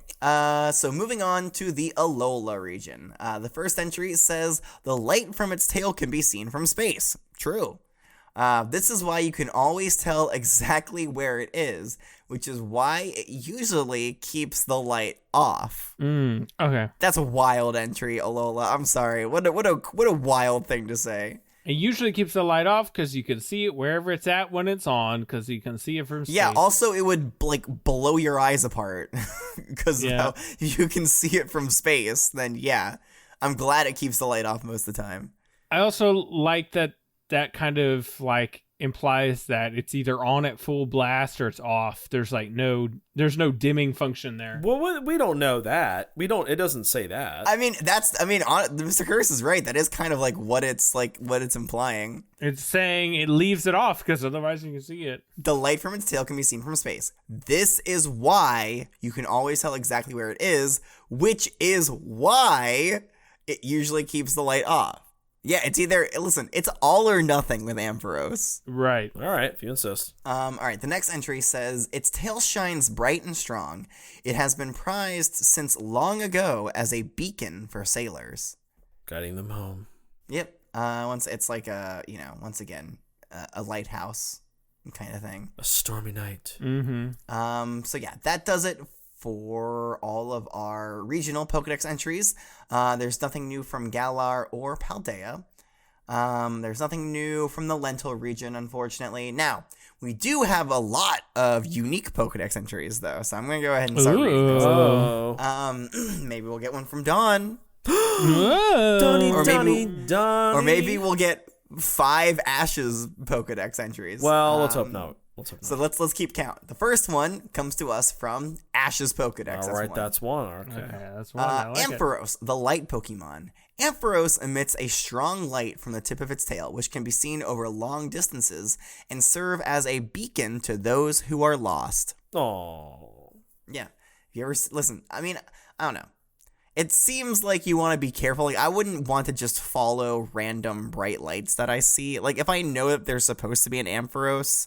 So moving on to the Alola region. The first entry says the light from its tail can be seen from space. True. This is why you can always tell exactly where it is, which is why it usually keeps the light off.
Okay.
That's a wild entry, Alola. I'm sorry. What a wild thing to say.
It usually keeps the light off because you can see it wherever it's at when it's on because you can see it from space.
Yeah, also it would like blow your eyes apart because
Yeah.
if you can see it from space, then yeah, I'm glad it keeps the light off most of the time.
I also like that kind of like implies that it's either on at full blast or it's off. There's no dimming function there.
Well, we don't know that. It doesn't say that.
Mr. Curse is right. That is kind of like what it's implying.
It's saying it leaves it off because otherwise you can see it.
The light from its tail can be seen from space. This is why you can always tell exactly where it is, which is why it usually keeps the light off. Yeah, it's all or nothing with Ampharos.
Right.
All right, if you insist.
All right, the next entry says, its tail shines bright and strong. It has been prized since long ago as a beacon for sailors.
Guiding them home.
Yep. It's like once again, a lighthouse kind of thing.
A stormy night.
Mm-hmm.
So yeah, that does it for all of our regional Pokedex entries. There's nothing new from Galar or Paldea. There's nothing new from the Lentil region, unfortunately. Now, we do have a lot of unique Pokedex entries, though, so I'm going to go ahead and start reading those.
Oh.
Maybe we'll get one from Dawn.
Or
Maybe we'll get 5 Ash's Pokedex entries.
Well, let's hope not.
So let's keep count. The first one comes to us from Ash's Pokedex.
All right, that's one. Okay.
That's one. I like it.
Ampharos, the light Pokemon. Ampharos emits a strong light from the tip of its tail, which can be seen over long distances and serve as a beacon to those who are lost.
Oh.
Yeah. If you ever listen, I don't know. It seems like you want to be careful. Like, I wouldn't want to just follow random bright lights that I see. Like, if I know that there's supposed to be an Ampharos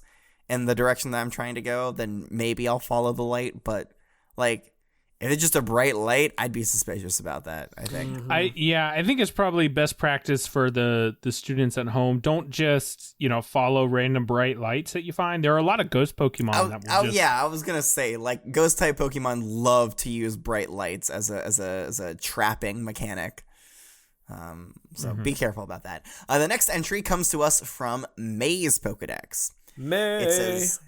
in the direction that I'm trying to go, then maybe I'll follow the light. But, like, if it's just a bright light, I'd be suspicious about that, I think.
I think it's probably best practice for the students at home. Don't just, follow random bright lights that you find. There are a lot of ghost Pokemon
I was gonna say, like, ghost type Pokemon love to use bright lights as a trapping mechanic. So be careful about that. The next entry comes to us from May's Pokedex.
May.
It says,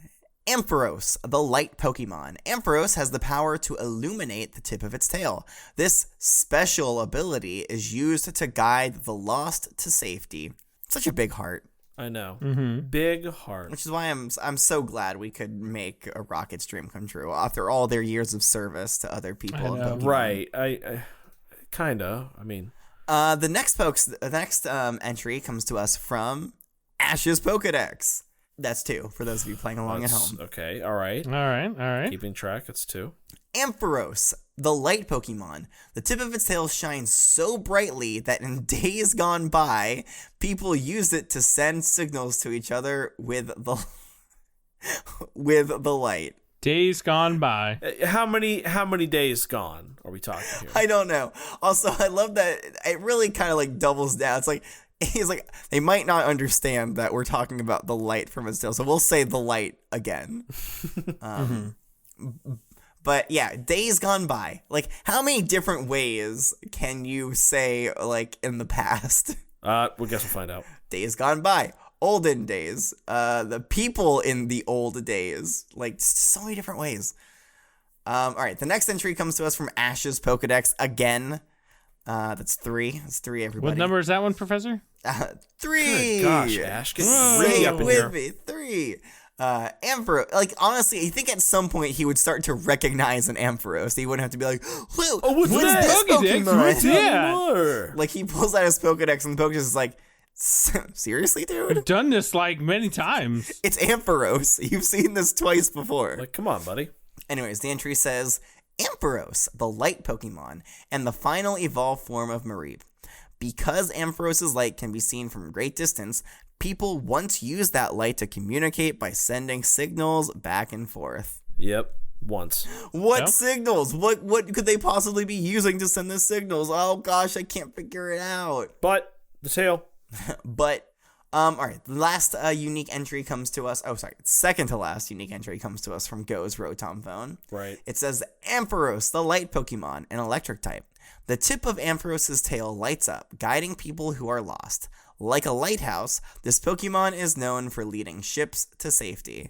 Ampharos, the light Pokemon. Ampharos has the power to illuminate the tip of its tail. This special ability is used to guide the lost to safety. Such a big heart.
I know.
Mm-hmm.
Big heart.
Which is why I'm so glad we could make a Rocket's dream come true after all their years of service to other people in Pokemon.
Right. I kinda. I mean.
The next entry comes to us from Ash's Pokedex. That's 2 for those of you playing along at home.
Okay, all right.
All right.
Keeping track, it's 2.
Ampharos, the light Pokemon. The tip of its tail shines so brightly that in days gone by, people used it to send signals to each other with the light.
Days gone by.
How many days gone are we talking here?
I don't know. Also, I love that it really kind of like doubles down. It's like he's like, they might not understand that we're talking about the light from its tail, so we'll say the light again. But yeah, days gone by. Like, how many different ways can you say, like, in the past?
We guess we'll find out.
Days gone by. Olden days. The people in the old days. Like, so many different ways. All right, the next entry comes to us from Ash's Pokedex again. That's 3. That's 3, everybody.
What number is that one, Professor?
3.
Good gosh, Ash, get
Say
really
it
up in
with
here.
me. 3. Ampharos, like, honestly, I think at some point he would start to recognize an Ampharos. He wouldn't have to be like, what's
what's
this
that? Pokédex?
Pokemon?
What's that?
More.
Like, he pulls out his Pokedex and the Pokedex is like, seriously, dude?
I've done this like many times.
It's Ampharos. You've seen this twice before.
Like, come on, buddy.
Anyways, the entry says, Ampharos, the light Pokemon, and the final evolved form of Mareep. Because Ampharos' light can be seen from great distance, people once used that light to communicate by sending signals back and forth.
Yep, once.
What
No?
signals? What could they possibly be using to send the signals? Oh gosh, I can't figure it out.
But the tail.
But all right, the last unique entry comes to us. Oh, sorry, second to last unique entry comes to us from Go's Rotom phone.
Right.
It says Ampharos, the light Pokemon, an electric type. The tip of Ampharos' tail lights up, guiding people who are lost. Like a lighthouse, this Pokemon is known for leading ships to safety.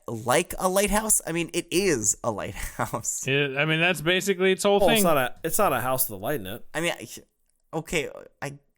Like a lighthouse? I mean, it is a lighthouse.
That's basically its whole
Well,
thing.
it's not a house with a light in it.
I mean, okay,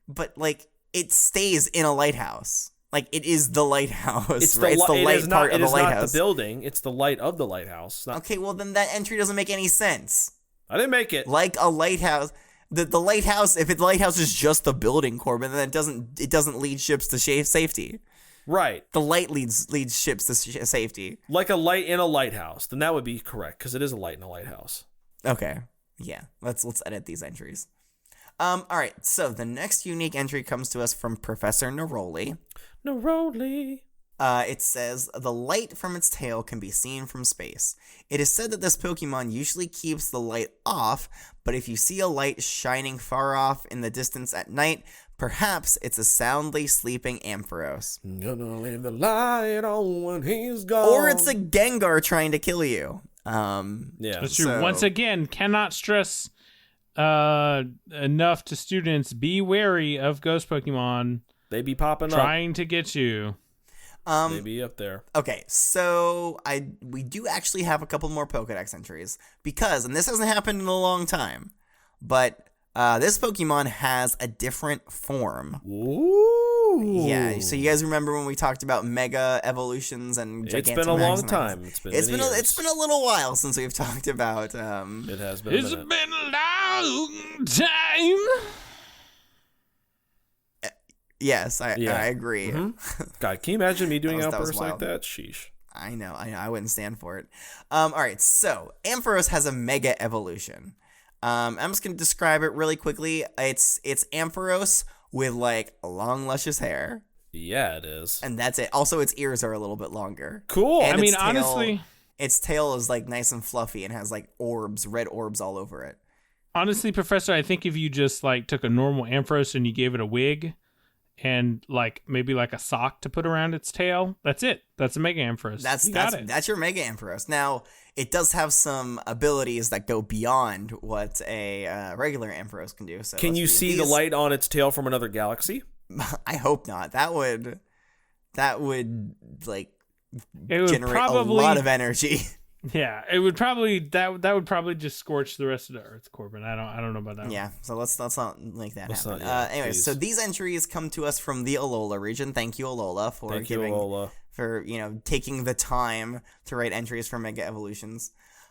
but like, it stays in a lighthouse. Like, it is the lighthouse, right? It's the light part of the lighthouse.
It is not the building. It's the light of the lighthouse.
Okay, well, then that entry doesn't make any sense.
I didn't make it.
Like a lighthouse. The lighthouse, if the lighthouse is just the building, Corbin, then it doesn't lead ships to safety.
Right.
The light leads ships to safety.
Like a light in a lighthouse. Then that would be correct, because it is a light in a lighthouse.
Okay. Yeah. Let's edit these entries. All right. So the next unique entry comes to us from Professor Neroli.
Neroli.
It says, the light from its tail can be seen from space. It is said that this Pokemon usually keeps the light off, but if you see a light shining far off in the distance at night, perhaps it's a soundly sleeping Ampharos.
Gonna leave the light on when he's gone.
Or it's a Gengar trying to kill you.
Yeah.
That's true.
So-
Once again, cannot stress enough to students, be wary of ghost Pokemon
They be popping
trying to get you.
up. They be up there.
Okay, so we do actually have a couple more Pokedex entries because, and this hasn't happened in a long time, but this Pokemon has a different form.
Ooh.
Yeah, so you guys remember when we talked about Mega Evolutions and Gigantamax?
It's been a long
and
time. It's been many years.
it's been a little while since we've talked about
It has been.
It's
a minute.
been a long time.
Yes, I agree.
Mm-hmm. God, can you imagine me doing
That was
outbursts like
wild.
that? Sheesh.
I know, I wouldn't stand for it. All right, so Ampharos has a Mega Evolution. I'm just gonna describe it really quickly. It's Ampharos with like long, luscious hair,
Yeah, it is.
and that's it. Also, its ears are a little bit longer.
Cool.
And
I mean,
its tail-
honestly,
its tail is like nice and fluffy and has like red orbs all over it.
Professor, I think if you just like took a normal Ampharos and you gave it a wig and like maybe like a sock to put around its tail, that's it. That's a Mega Ampharos. You got it.
That's your Mega Ampharos. Now, it does have some abilities that go beyond what a regular Ampharos can do. So
Can
let's
you
read
see the
these.
light on its tail from another galaxy?
I hope not. That would like
It would
generate
probably,
a lot of energy.
yeah. It would probably that would probably just scorch the rest of the Earth, Corbin. I don't know about that. one.
Yeah, so let's not make that
Let's
happen.
not, yeah,
Anyways,
please.
so these entries come to us from the Alola region. Thank you, Alola, for
Thank you,
giving
Lola.
for taking the time to write entries for Mega Evolutions.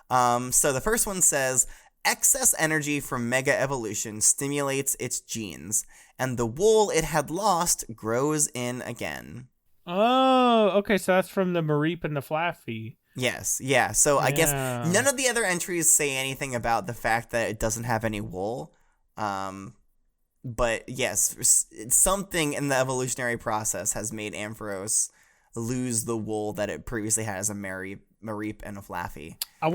So the first one says, excess energy from Mega Evolution stimulates its genes, and the wool it had lost grows in again.
Oh, okay. So that's from the Mareep and the Flaffy.
Yes, yeah. So I guess
Yeah.
none of the other entries say anything about the fact that it doesn't have any wool. But yes, something in the evolutionary process has made Ampharos lose the wool that it previously had as a Mareep Mareep and a Flaffy.
I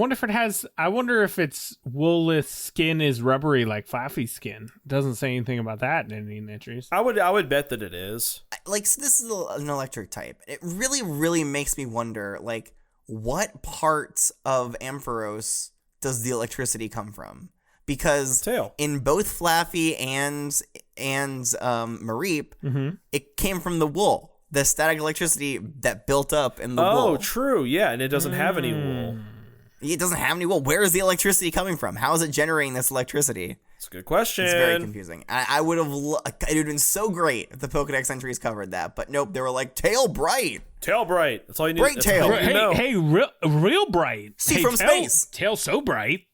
wonder if its woolless skin is rubbery like Flaffy's skin. Doesn't say anything about that in any entries.
I would bet that it is.
Like, so this is an electric type. It really, really makes me wonder, like, what parts of Ampharos does the electricity come from? Because
Tail.
in both Flaffy and Mareep, it came from the wool. The static electricity that built up in the wool.
Oh, true. Yeah, and it doesn't have any wool.
It doesn't have any wool. Where is the electricity coming from? How is it generating this electricity?
It's a good question.
It's very confusing. I would have. It would have been so great if the Pokedex entries covered that, but nope. They were like tail bright.
Tail bright. That's all you need.
Bright tail.
Hey, real bright.
See
Hey,
from space.
Tail so bright,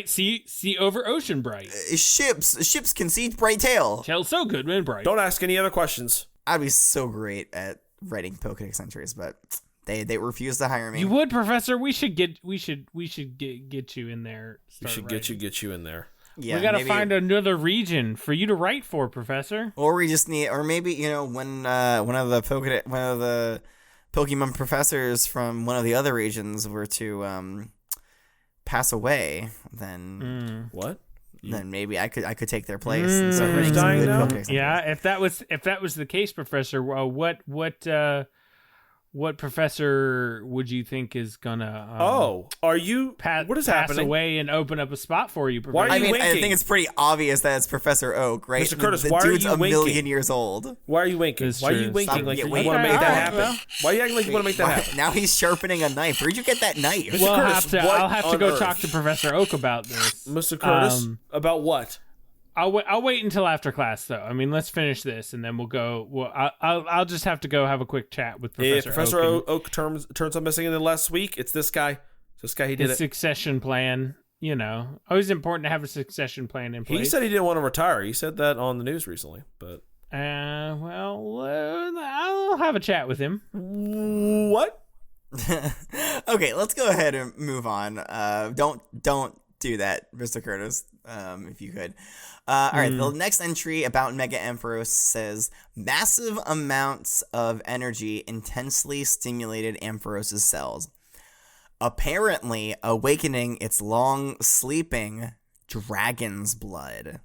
see over ocean bright.
Ships can see bright tail.
Tail so good when bright.
Don't ask any other questions.
I'd be so great at writing Pokedex entries, but they refuse to hire me.
You would, Professor. We should get you in there.
We should get you in there.
Yeah,
we gotta
maybe,
find another region for you to write for, Professor.
or we just need, or maybe when one of the Pokemon professors from one of the other regions were to pass away, then
What?
then maybe I could take their place and start writing
Who's
some
dying
good
now?
Pokedex
Yeah,
entries.
if that was the case, Professor, what professor would you think is gonna
Are you? What is
pass
happening?
away and open up a spot for you, Professor?
Why are
I
you
mean, I
winking?
think it's pretty obvious that it's Professor Oak, right?
Mr. Curtis,
the
why are
dude's
you
a million
winking?
years old.
Why are you winking?
It's
Why are you
true.
winking?
Stop-
Like
yeah,
you
wait,
want to make that
alright,
happen?
well.
Why are you acting like you want to make that
Why-
happen?
Now he's sharpening a knife. Where'd you get that knife?
Mr.
Well,
Curtis, what
I'll have to
on
go
earth?
talk to Professor Oak about this.
Mr. Curtis, about what?
I'll wait until after class, though. I mean, let's finish this, and then we'll go. Well, I'll just have to go have a quick chat with
If
Professor
Professor
Oak.
Oak turns up missing in the last week, it's this guy. This guy, he did
His
it.
succession plan. Always important to have a succession plan in place.
He said he didn't want to retire. He said that on the news recently. But
I'll have a chat with him.
what?
Okay, let's go ahead and move on. Don't do that, Mr. Curtis, if you could. All right, the next entry about Mega Ampharos says, massive amounts of energy intensely stimulated Ampharos' cells, apparently awakening its long sleeping dragon's blood.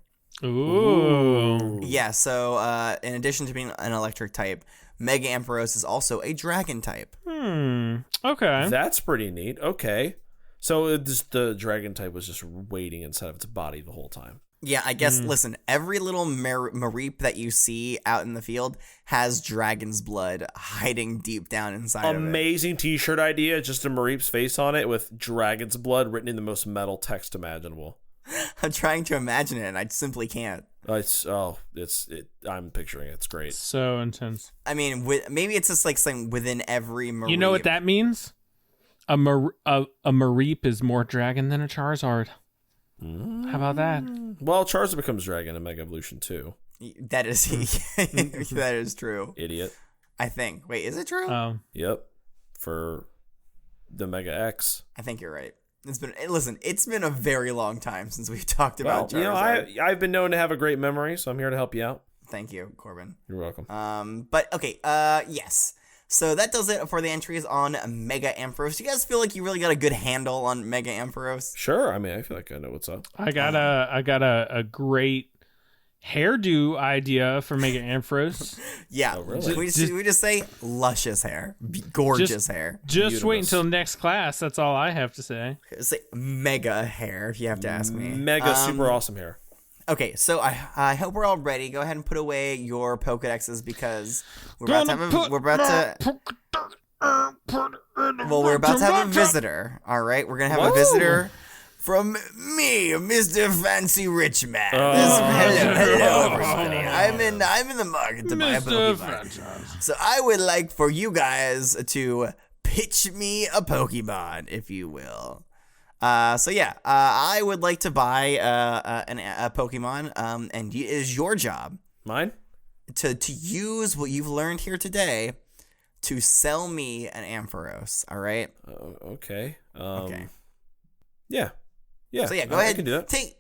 Ooh.
Yeah, so in addition to being an electric type, Mega Ampharos is also a dragon type.
Okay.
That's pretty neat. Okay. So the dragon type was just waiting inside of its body the whole time.
Yeah, I guess, listen, every little Mareep that you see out in the field has dragon's blood hiding deep down inside of it.
Amazing t-shirt idea, just a Mareep's face on it with dragon's blood written in the most metal text imaginable.
I'm trying to imagine it, and I simply can't.
I'm picturing it. It's great.
So intense.
I mean, maybe it's just like something within every Mareep.
You know what that means? A Mareep is more dragon than a Charizard. How about that?
Well, Charizard becomes dragon in Mega Evolution 2.
That is that is true.
Idiot.
I think. Wait, is it true?
Yep. For the Mega X.
I think you're right. It's been a very long time since we've talked about Charizard.
I've been known to have a great memory, so I'm here to help you out.
Thank you, Corbin.
You're welcome.
But okay, yes. So that does it for the entries on Mega Ampharos. Do you guys feel like you really got a good handle on Mega Ampharos?
Sure. I mean, I feel like I know what's up.
I got a great hairdo idea for Mega Ampharos.
Yeah.
Oh, really?
We just say luscious hair, gorgeous hair.
Just wait
Beautiful.
until next class. That's all I have to say.
Say mega hair, if you have to ask me.
Mega super awesome hair.
Okay, so I hope we're all ready. Go ahead and put away your Pokedexes because we're about to have a visitor. All right, we're gonna have a visitor from me, Mr. Fancy Rich Man. Hello, everybody. I'm in the market to buy a Pokemon. So I would like for you guys to pitch me a Pokemon, if you will. I would like to buy a Pokemon, and it is your job
Mine?
to use what you've learned here today to sell me an Ampharos. All right.
Okay.
Okay.
Yeah. Yeah.
So go
I
ahead.
can do that.
Take.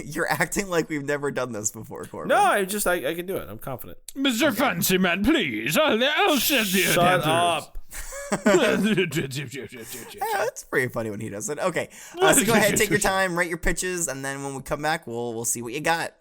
You're acting like we've never done this before, Corbin.
No, I can do it. I'm confident.
Mr. Fancy Man, please. I'll shed the
Shut
Ampharos.
up.
That's pretty funny when he does it. Okay, so go ahead, take your time, write your pitches, and then when we come back, we'll see what you got.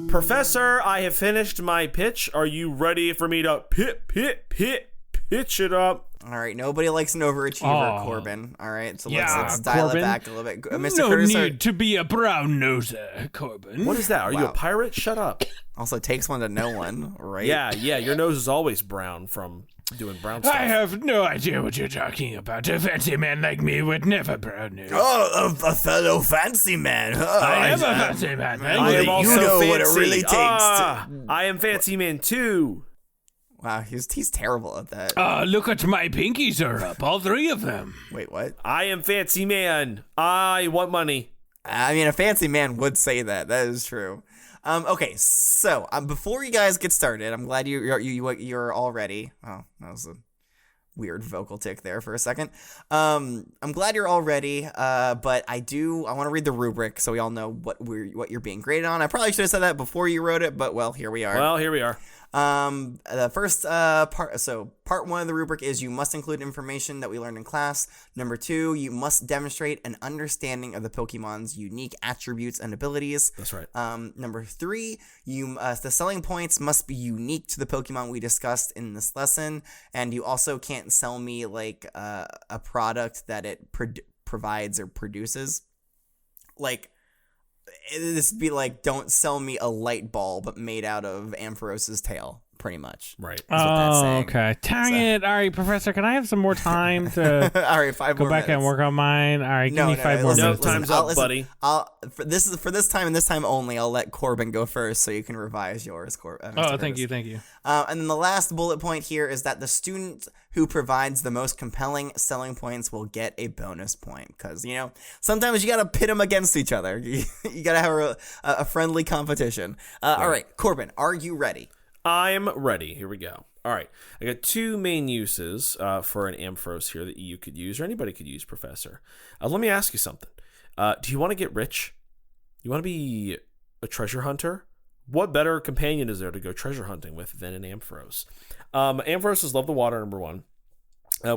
Professor, I have finished my pitch. Are you ready for me to pitch it up?
All right, nobody likes an overachiever,
Oh.
Corbin. All right, so
Yeah,
let's dial
Corbin.
it back a little bit. Mr.
No
Curtis
need to be a brown noser, Corbin.
What is that? Are you
Wow.
a pirate? Shut up.
also takes one to know one, right?
Yeah, your nose is always brown from doing brown stuff.
I have no idea what you're talking about. A fancy man like me would never brown nose.
Oh, a fellow fancy man.
I am a fancy man.
I am
you
also
know
fancy.
what it really takes
I am fancy man too.
Wow, he's terrible at that.
Look at my pinkies are up, all three of them.
Wait, what?
I am fancy man. I want money.
I mean, a fancy man would say that. That is true. Okay, so before you guys get started, I'm glad you're all ready. Oh, that was a weird vocal tick there for a second. I'm glad you're all ready. But I want to read the rubric so we all know what you're being graded on. I probably should have said that before you wrote it, but well, here we are.
Well, here we are.
The first part one of the rubric is you must include information that we learned in class. Number 2, you must demonstrate an understanding of the Pokemon's unique attributes and abilities.
That's right.
Number 3, the selling points must be unique to the Pokemon we discussed in this lesson, and you also can't sell me like a product that it provides or produces. Like, this would be like, don't sell me a light bulb made out of Amphiros's tail, pretty much.
Right.
That's what that's saying.
Okay. Dang it. All right, Professor, can I have some more time to
All right, 5
go
more
back
minutes.
and work on mine? All right, give me 5 more
listen,
No,
minutes.
time's
I'll-
up, buddy.
For this time and this time only, I'll let Corbin go first so you can revise yours, Mr.
Oh,
Curtis.
thank you.
And then the last bullet point here is that the student who provides the most compelling selling points will get a bonus point. Because, sometimes you got to pit them against each other. You got to have a friendly competition. All right, Corbin, are you ready?
I'm ready. Here we go. All right. I got 2 main uses for an Ampharos here that you could use, or anybody could use, Professor. Let me ask you something. Do you want to get rich? You want to be a treasure hunter? What better companion is there to go treasure hunting with than an Ampharos? Amphiroses love the water, number 1.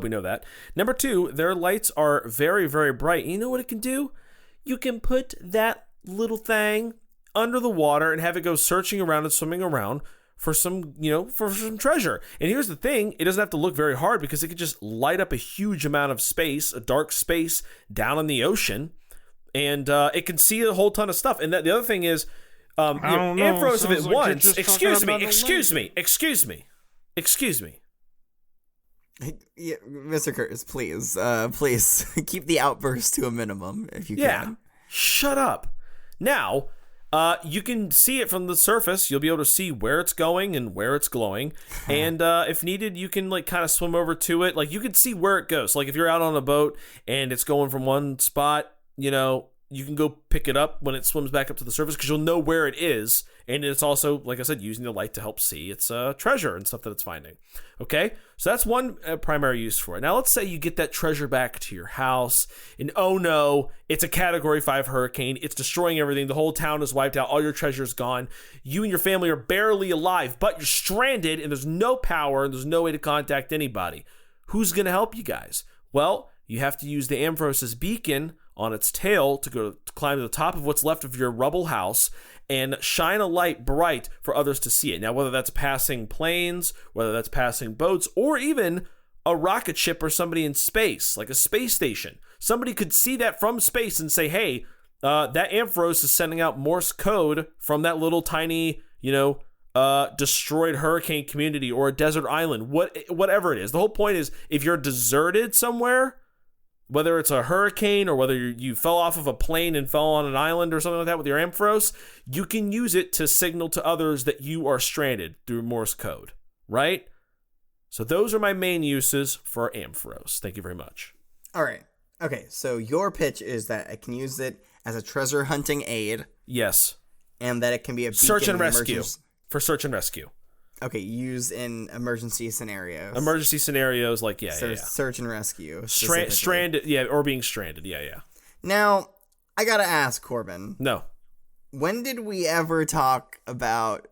We know that. Number 2, their lights are very, very bright. You know what it can do? You can put that little thing under the water and have it go searching around and swimming around for some treasure. And here's the thing, it doesn't have to look very hard because it could just light up a huge amount of space, a dark space down in the ocean, and it can see a whole ton of stuff. And the other thing is, Ampharos, if it wants, excuse me.
Yeah, Mr. Curtis, please keep the outburst to a minimum if you
Yeah,
can.
shut up. Now, you can see it from the surface. You'll be able to see where it's going and where it's glowing. And if needed, you can kind of swim over to it. Like, you can see where it goes. Like, if you're out on a boat and it's going from one spot, you can go pick it up when it swims back up to the surface because you'll know where it is. And it's also, like I said, using the light to help see its treasure and stuff that it's finding. Okay? So that's one primary use for it. Now, let's say you get that treasure back to your house, and oh no, it's a Category 5 hurricane. It's destroying everything. The whole town is wiped out. All your treasure's gone. You and your family are barely alive, but you're stranded, and there's no power, and there's no way to contact anybody. Who's going to help you guys? Well, you have to use the Ampharos's beacon on its tail to climb to the top of what's left of your rubble house and shine a light bright for others to see it. Now, whether that's passing planes, whether that's passing boats, or even a rocket ship or somebody in space, like a space station, somebody could see that from space and say, hey, that Ampharos is sending out Morse code from that little tiny, destroyed hurricane community or a desert island, whatever it is. The whole point is, if you're deserted somewhere, whether it's a hurricane or whether you fell off of a plane and fell on an island or something like that with your Ampharos, you can use it to signal to others that you are stranded through Morse code, right? So those are my main uses for Ampharos. Thank you very much.
All right. Okay, so your pitch is that I can use it as a treasure hunting aid,
Yes.
and that it can be a
Search
beacon
and
in
rescue.
emergency-
For search and rescue.
Okay, used in emergency scenarios.
Emergency scenarios, like,
Search and rescue. specifically.
Stranded, or being stranded. Yeah.
Now, I gotta ask, Corbin,
No.
when did we ever talk about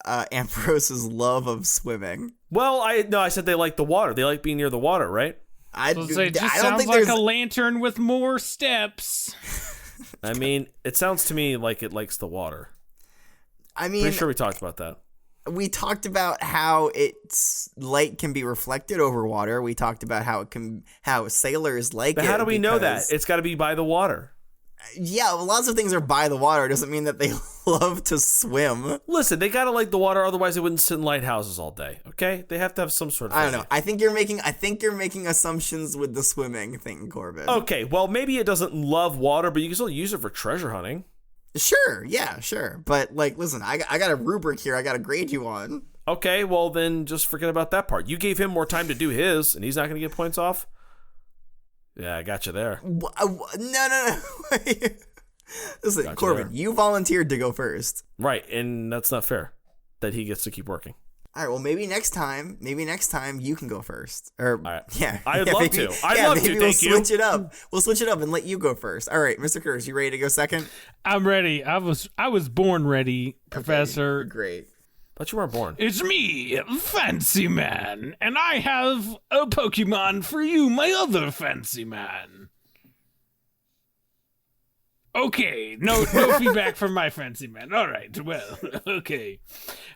Ampharose's love of swimming.
Well, I said they like the water. They like being near the water, right?
I
So it just
don't
sounds
think
like
there's.
a lantern with more steps.
I mean, it sounds to me like it likes the water.
I mean,
Pretty sure we talked about that.
we talked about how its light can be reflected over water. We talked about how sailors like
But
it.
how do we know that?
because-
It's got to be by the water.
Yeah, well, lots of things are by the water. Doesn't mean that they love to swim.
Listen, they got to like the water, otherwise they wouldn't sit in lighthouses all day, okay? They have to have some sort of...
I don't know. I think you're making assumptions with the swimming thing, Corbin.
Okay, well, maybe it doesn't love water, but you can still use it for treasure hunting.
Sure, yeah, sure. But, like, listen, I got a rubric here I got to grade you on.
Okay, well, then just forget about that part. You gave him more time to do his, and he's not going to get points off? Yeah, I got you there.
No. Wait. Listen,
Gotcha
Corbin,
there.
you volunteered to go first.
Right, and that's not fair that he gets to keep working.
All right, well, maybe next time you can go first. Or,
right.
yeah.
I'd
yeah,
love
maybe-
to. I'd love to,
maybe
thank you.
We'll switch it up. We'll switch it up and let you go first. All right, Mr. Curtis, you ready to go second?
I'm ready. I was born ready, Professor.
Great.
But you weren't born.
It's me, Fancy Man, and I have a Pokemon for you, my other Fancy Man. Okay, no feedback from my Fancy Man. All right, well, okay.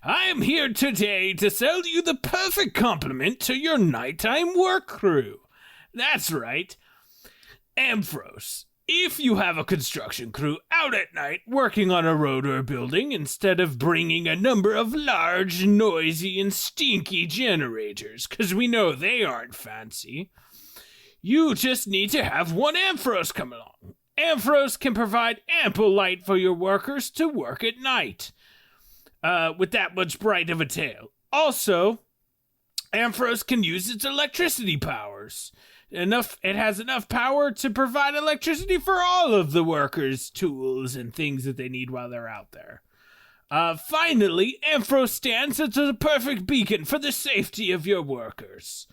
I am here today to sell you the perfect complement to your nighttime work crew. That's right, Ampharos. If you have a construction crew out at night working on a road or a building, instead of bringing a number of large, noisy, and stinky generators, because we know they aren't fancy, you just need to have one Ampharos come along. Ampharos can provide ample light for your workers to work at night, with that much bright of a tail. Also, Ampharos can use its electricity powers. It has enough power to provide electricity for all of the workers' tools and things that they need while they're out there. Finally, Ampharos stands as a perfect beacon for the safety of your workers.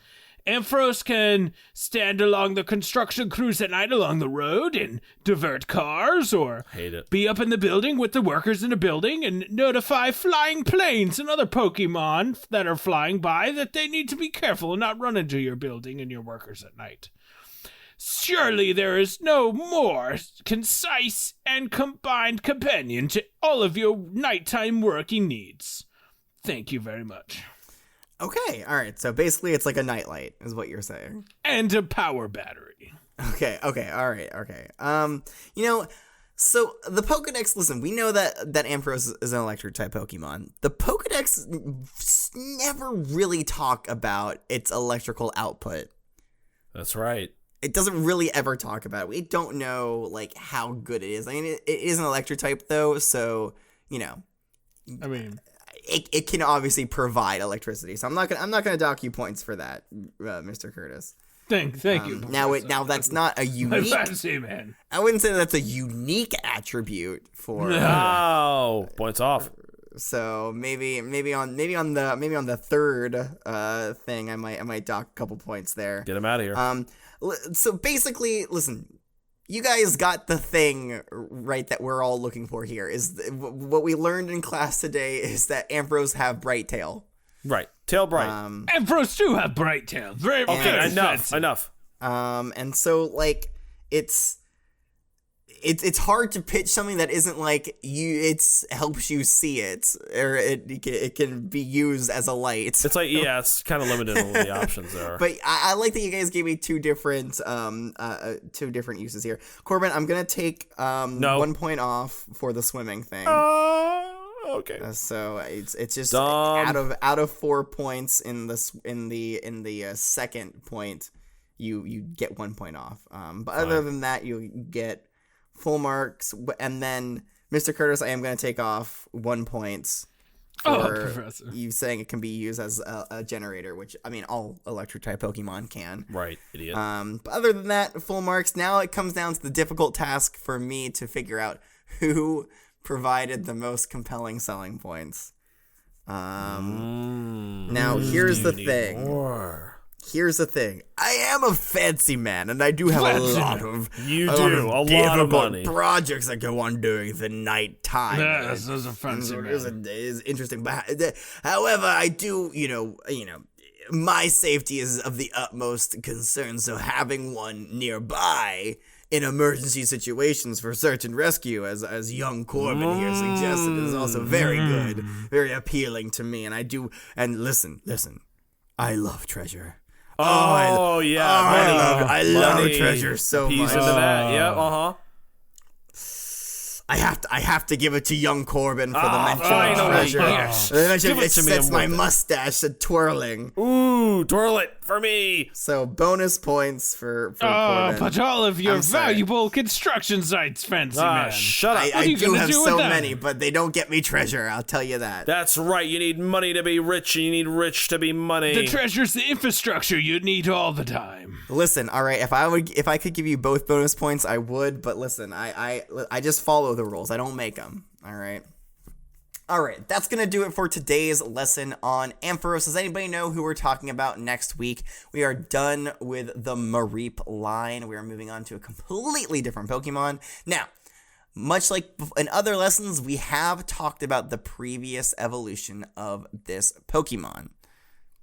Ampharos can stand along the construction crews at night along the road and divert cars, or
Hate it.
be up in the building with the workers in the building and notify flying planes and other Pokemon that are flying by that they need to be careful and not run into your building and your workers at night. Surely there is no more concise and combined companion to all of your nighttime working needs. Thank you very much.
Okay, all right. So basically, it's like a nightlight, is what you're saying.
And a power battery.
Okay, all right, okay. So the Pokedex. Listen, we know that Ampharos is an electric type Pokemon. The Pokedex never really talk about its electrical output.
That's right.
It doesn't really ever talk about it. We don't know like how good it is. I mean, it is an electric type though, so
I mean,
it can obviously provide electricity. So I'm not gonna dock you points for that, Mr. Curtis.
thank you.
Now that's not a unique.
Fancy man.
I wouldn't say that's a unique attribute for.
Oh, points off.
So maybe on the third thing I might dock a couple points there.
Get him out of here.
So basically, listen, you guys got the thing right that we're all looking for here. What we learned in class today is that Ampharos have bright tail.
Right. Tail bright.
Ampharos do have bright tails. Very
okay,
very
enough.
fancy.
Enough.
And so like it's hard to pitch something that isn't like it's helps you see it, or it can be used as a light.
It's like, yeah, it's kind of limited on what the options there are.
But I like that you guys gave me two different uses here. Corbin, I'm gonna take 1 point off for the swimming thing.
Okay.
So it's just
Dumb.
out of 4 points in the second point, you get 1 point off. But other than that, you get full marks. And then Mr. Curtis, I am going to take off 1 point for
Professor.
you saying it can be used as a generator, which I mean all electric type Pokemon can.
Right, idiot.
But other than that, full marks. Now it comes down to the difficult task for me to figure out who provided the most compelling selling points. Now here's the thing.
More.
Here's the thing. I am a fancy man, and I do have a lot of
of money.
projects that go on during the night time.
Yes, as a fancy man.
Is interesting, but however, I do, my safety is of the utmost concern. So having one nearby in emergency situations for search and rescue, as young Corbin here suggested, is also very good, very appealing to me. And I do. And listen, I love treasure. I love treasure so much.
Into that. Yeah,
I have to give it to young Corbin for the mention of treasure.
Yes.
The mention
Give it
it
to me,
sets
I'm
my
with it.
mustache twirling.
Ooh, twirl it for me.
So bonus points for Corbin.
But all of your
I'm sorry.
valuable construction sites, fancy man.
Shut up.
I
are you
do
gonna
have
do with
so
them?
many, but they don't get me treasure. I'll tell you that.
That's right. You need money to be rich, and you need rich to be money.
The treasure's the infrastructure you need all the time.
Listen, all right. If I could give you both bonus points, I would. But listen, I just follow the rules. I don't make them. All right. All right. That's gonna do it for today's lesson on Ampharos. Does anybody know who we're talking about next week? We are done with the Mareep line. We are moving on to a completely different Pokemon now. Much like in other lessons, we have talked about the previous evolution of this Pokemon,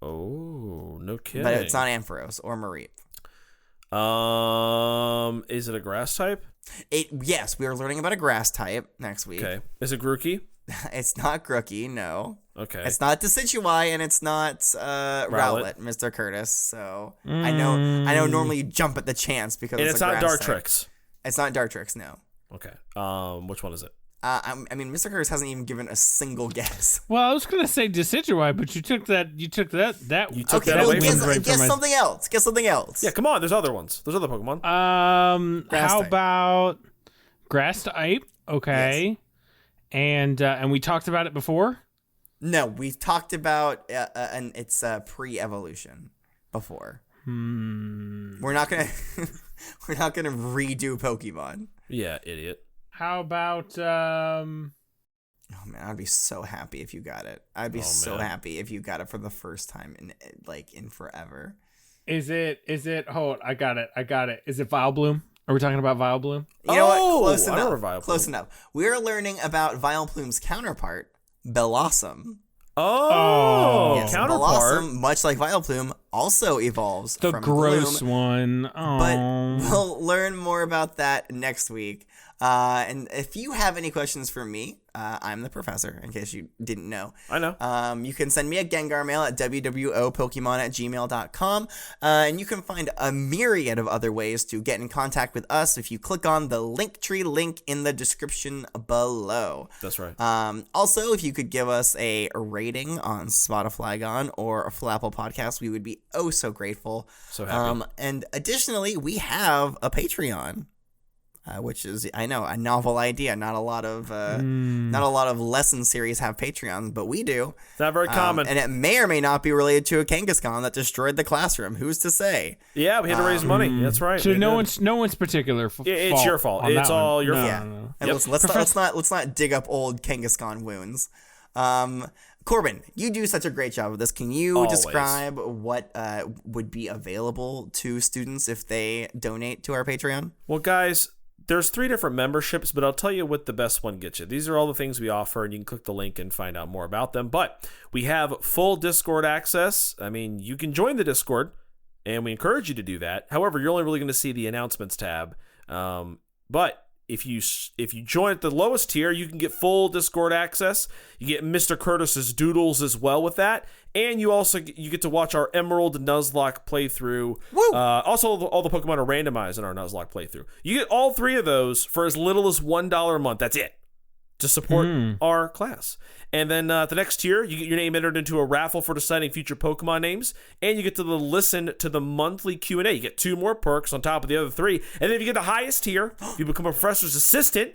Oh, no kidding.
but it's not Ampharos or Mareep.
Is it a grass type?
Yes, we are learning about a grass type next week.
Okay. Is it Grookey?
It's not Grookey, no.
Okay.
It's not Decidueye, and it's not Rowlet, Mr. Curtis. So I know. Normally you jump at the chance because
And
it's
it's
a
not
grass type.
Dartrix.
It's not Dartrix, no.
Okay. Which one is it?
I mean, Mr. Curtis hasn't even given a single guess.
Well, I was gonna say Decidueye, but you took that. You took that.
You took
Okay,
that
well,
away from
guess,
me.
guess something else. Guess something else.
Yeah, come on. There's other ones. There's other Pokemon.
Grass
How
type.
about grass type? Okay. And we talked about it before.
No, we've talked about and it's pre-evolution before. We're not gonna redo Pokemon.
Yeah, idiot.
How about
Oh man, I'd be so happy if you got it. I'd be so
man.
happy if you got it for the first time in forever.
is it? Hold, I got it. Is it Vileplume? Are we talking about Vileplume?
You know what?
Oh,
Close
I know
enough.
Vileplume.
Close enough. We're learning about Vileplume's counterpart, Bellossom.
Oh,
Yes,
counterpart.
Bellossom, much like Vileplume, also evolves
The
from
gross
Gloom,
one. Oh.
but we'll learn more about that next week. And if you have any questions for me, I'm the professor, in case you didn't know.
I know.
You can send me a Gengar mail at wwopokemon@gmail.com. And you can find a myriad of other ways to get in contact with us if you click on the Linktree link in the description below.
That's right.
Also, if you could give us a rating on Spotify or a Flapple Podcast, we would be oh so grateful.
So happy.
And additionally, we have a Patreon. Which is, I know, a novel idea. Not a lot of lesson series have Patreons, but we do.
It's not very common.
And it may or may not be related to a Kangaskhan that destroyed the classroom. Who's to say?
Yeah, we had to raise money. That's right.
So
we
no
did.
one's particular.
It's your fault.
on
It's
that
all
one.
your
No,
fault.
Yeah.
no.
And
Yep.
let's not dig up old Kangaskhan wounds. Corbin, you do such a great job with this. Can you
Always.
describe what would be available to students if they donate to our Patreon?
Well, guys, there's 3 different memberships, but I'll tell you what the best one gets you. These are all the things we offer, and you can click the link and find out more about them. But we have full Discord access. I mean, you can join the Discord, and we encourage you to do that. However, you're only really going to see the announcements tab. But if you join at the lowest tier, you can get full Discord access. You get Mr. Curtis's doodles as well with that, and you get to watch our Emerald Nuzlocke playthrough.
Woo!
Also, all the Pokemon are randomized in our Nuzlocke playthrough. You get all 3 of those for as little as $1 a month. That's it, to support our class. And then the next tier, you get your name entered into a raffle for deciding future Pokemon names, and you get to listen to the monthly Q&A. You get 2 more perks on top of the other 3. And then if you get the highest tier, if you become a professor's assistant,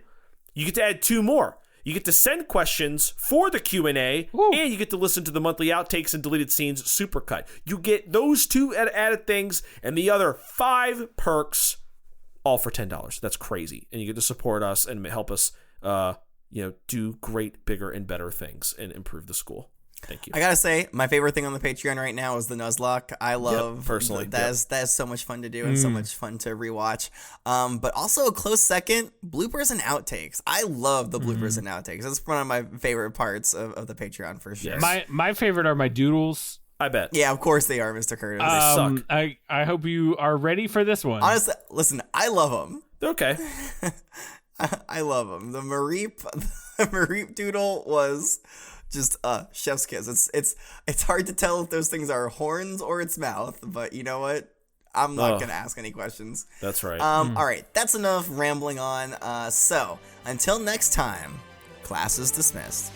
you get to add 2 more. You get to send questions for the Q&A, and you get to listen to the monthly outtakes and deleted scenes supercut. You get those 2 added things and the other 5 perks, all for $10. That's crazy. And you get to support us and help us do great, bigger, and better things and improve the school. Thank you.
I gotta say, my favorite thing on the Patreon right now is the Nuzlocke. I love
personally,
that is so much fun to do and so much fun to rewatch. But also a close second, bloopers and outtakes. I love the bloopers and outtakes. That's one of my favorite parts of the Patreon for sure.
Yes.
My favorite are my doodles.
I bet.
Yeah, of course they are, Mr. Curtis.
suck.
I hope you are ready for this one.
Honestly, listen, I love them.
Okay.
I love them. The Mareep doodle was just chef's kiss. It's hard to tell if those things are horns or its mouth, but you know what? I'm not gonna ask any questions.
That's right.
All right, that's enough rambling on. So until next time, class is dismissed.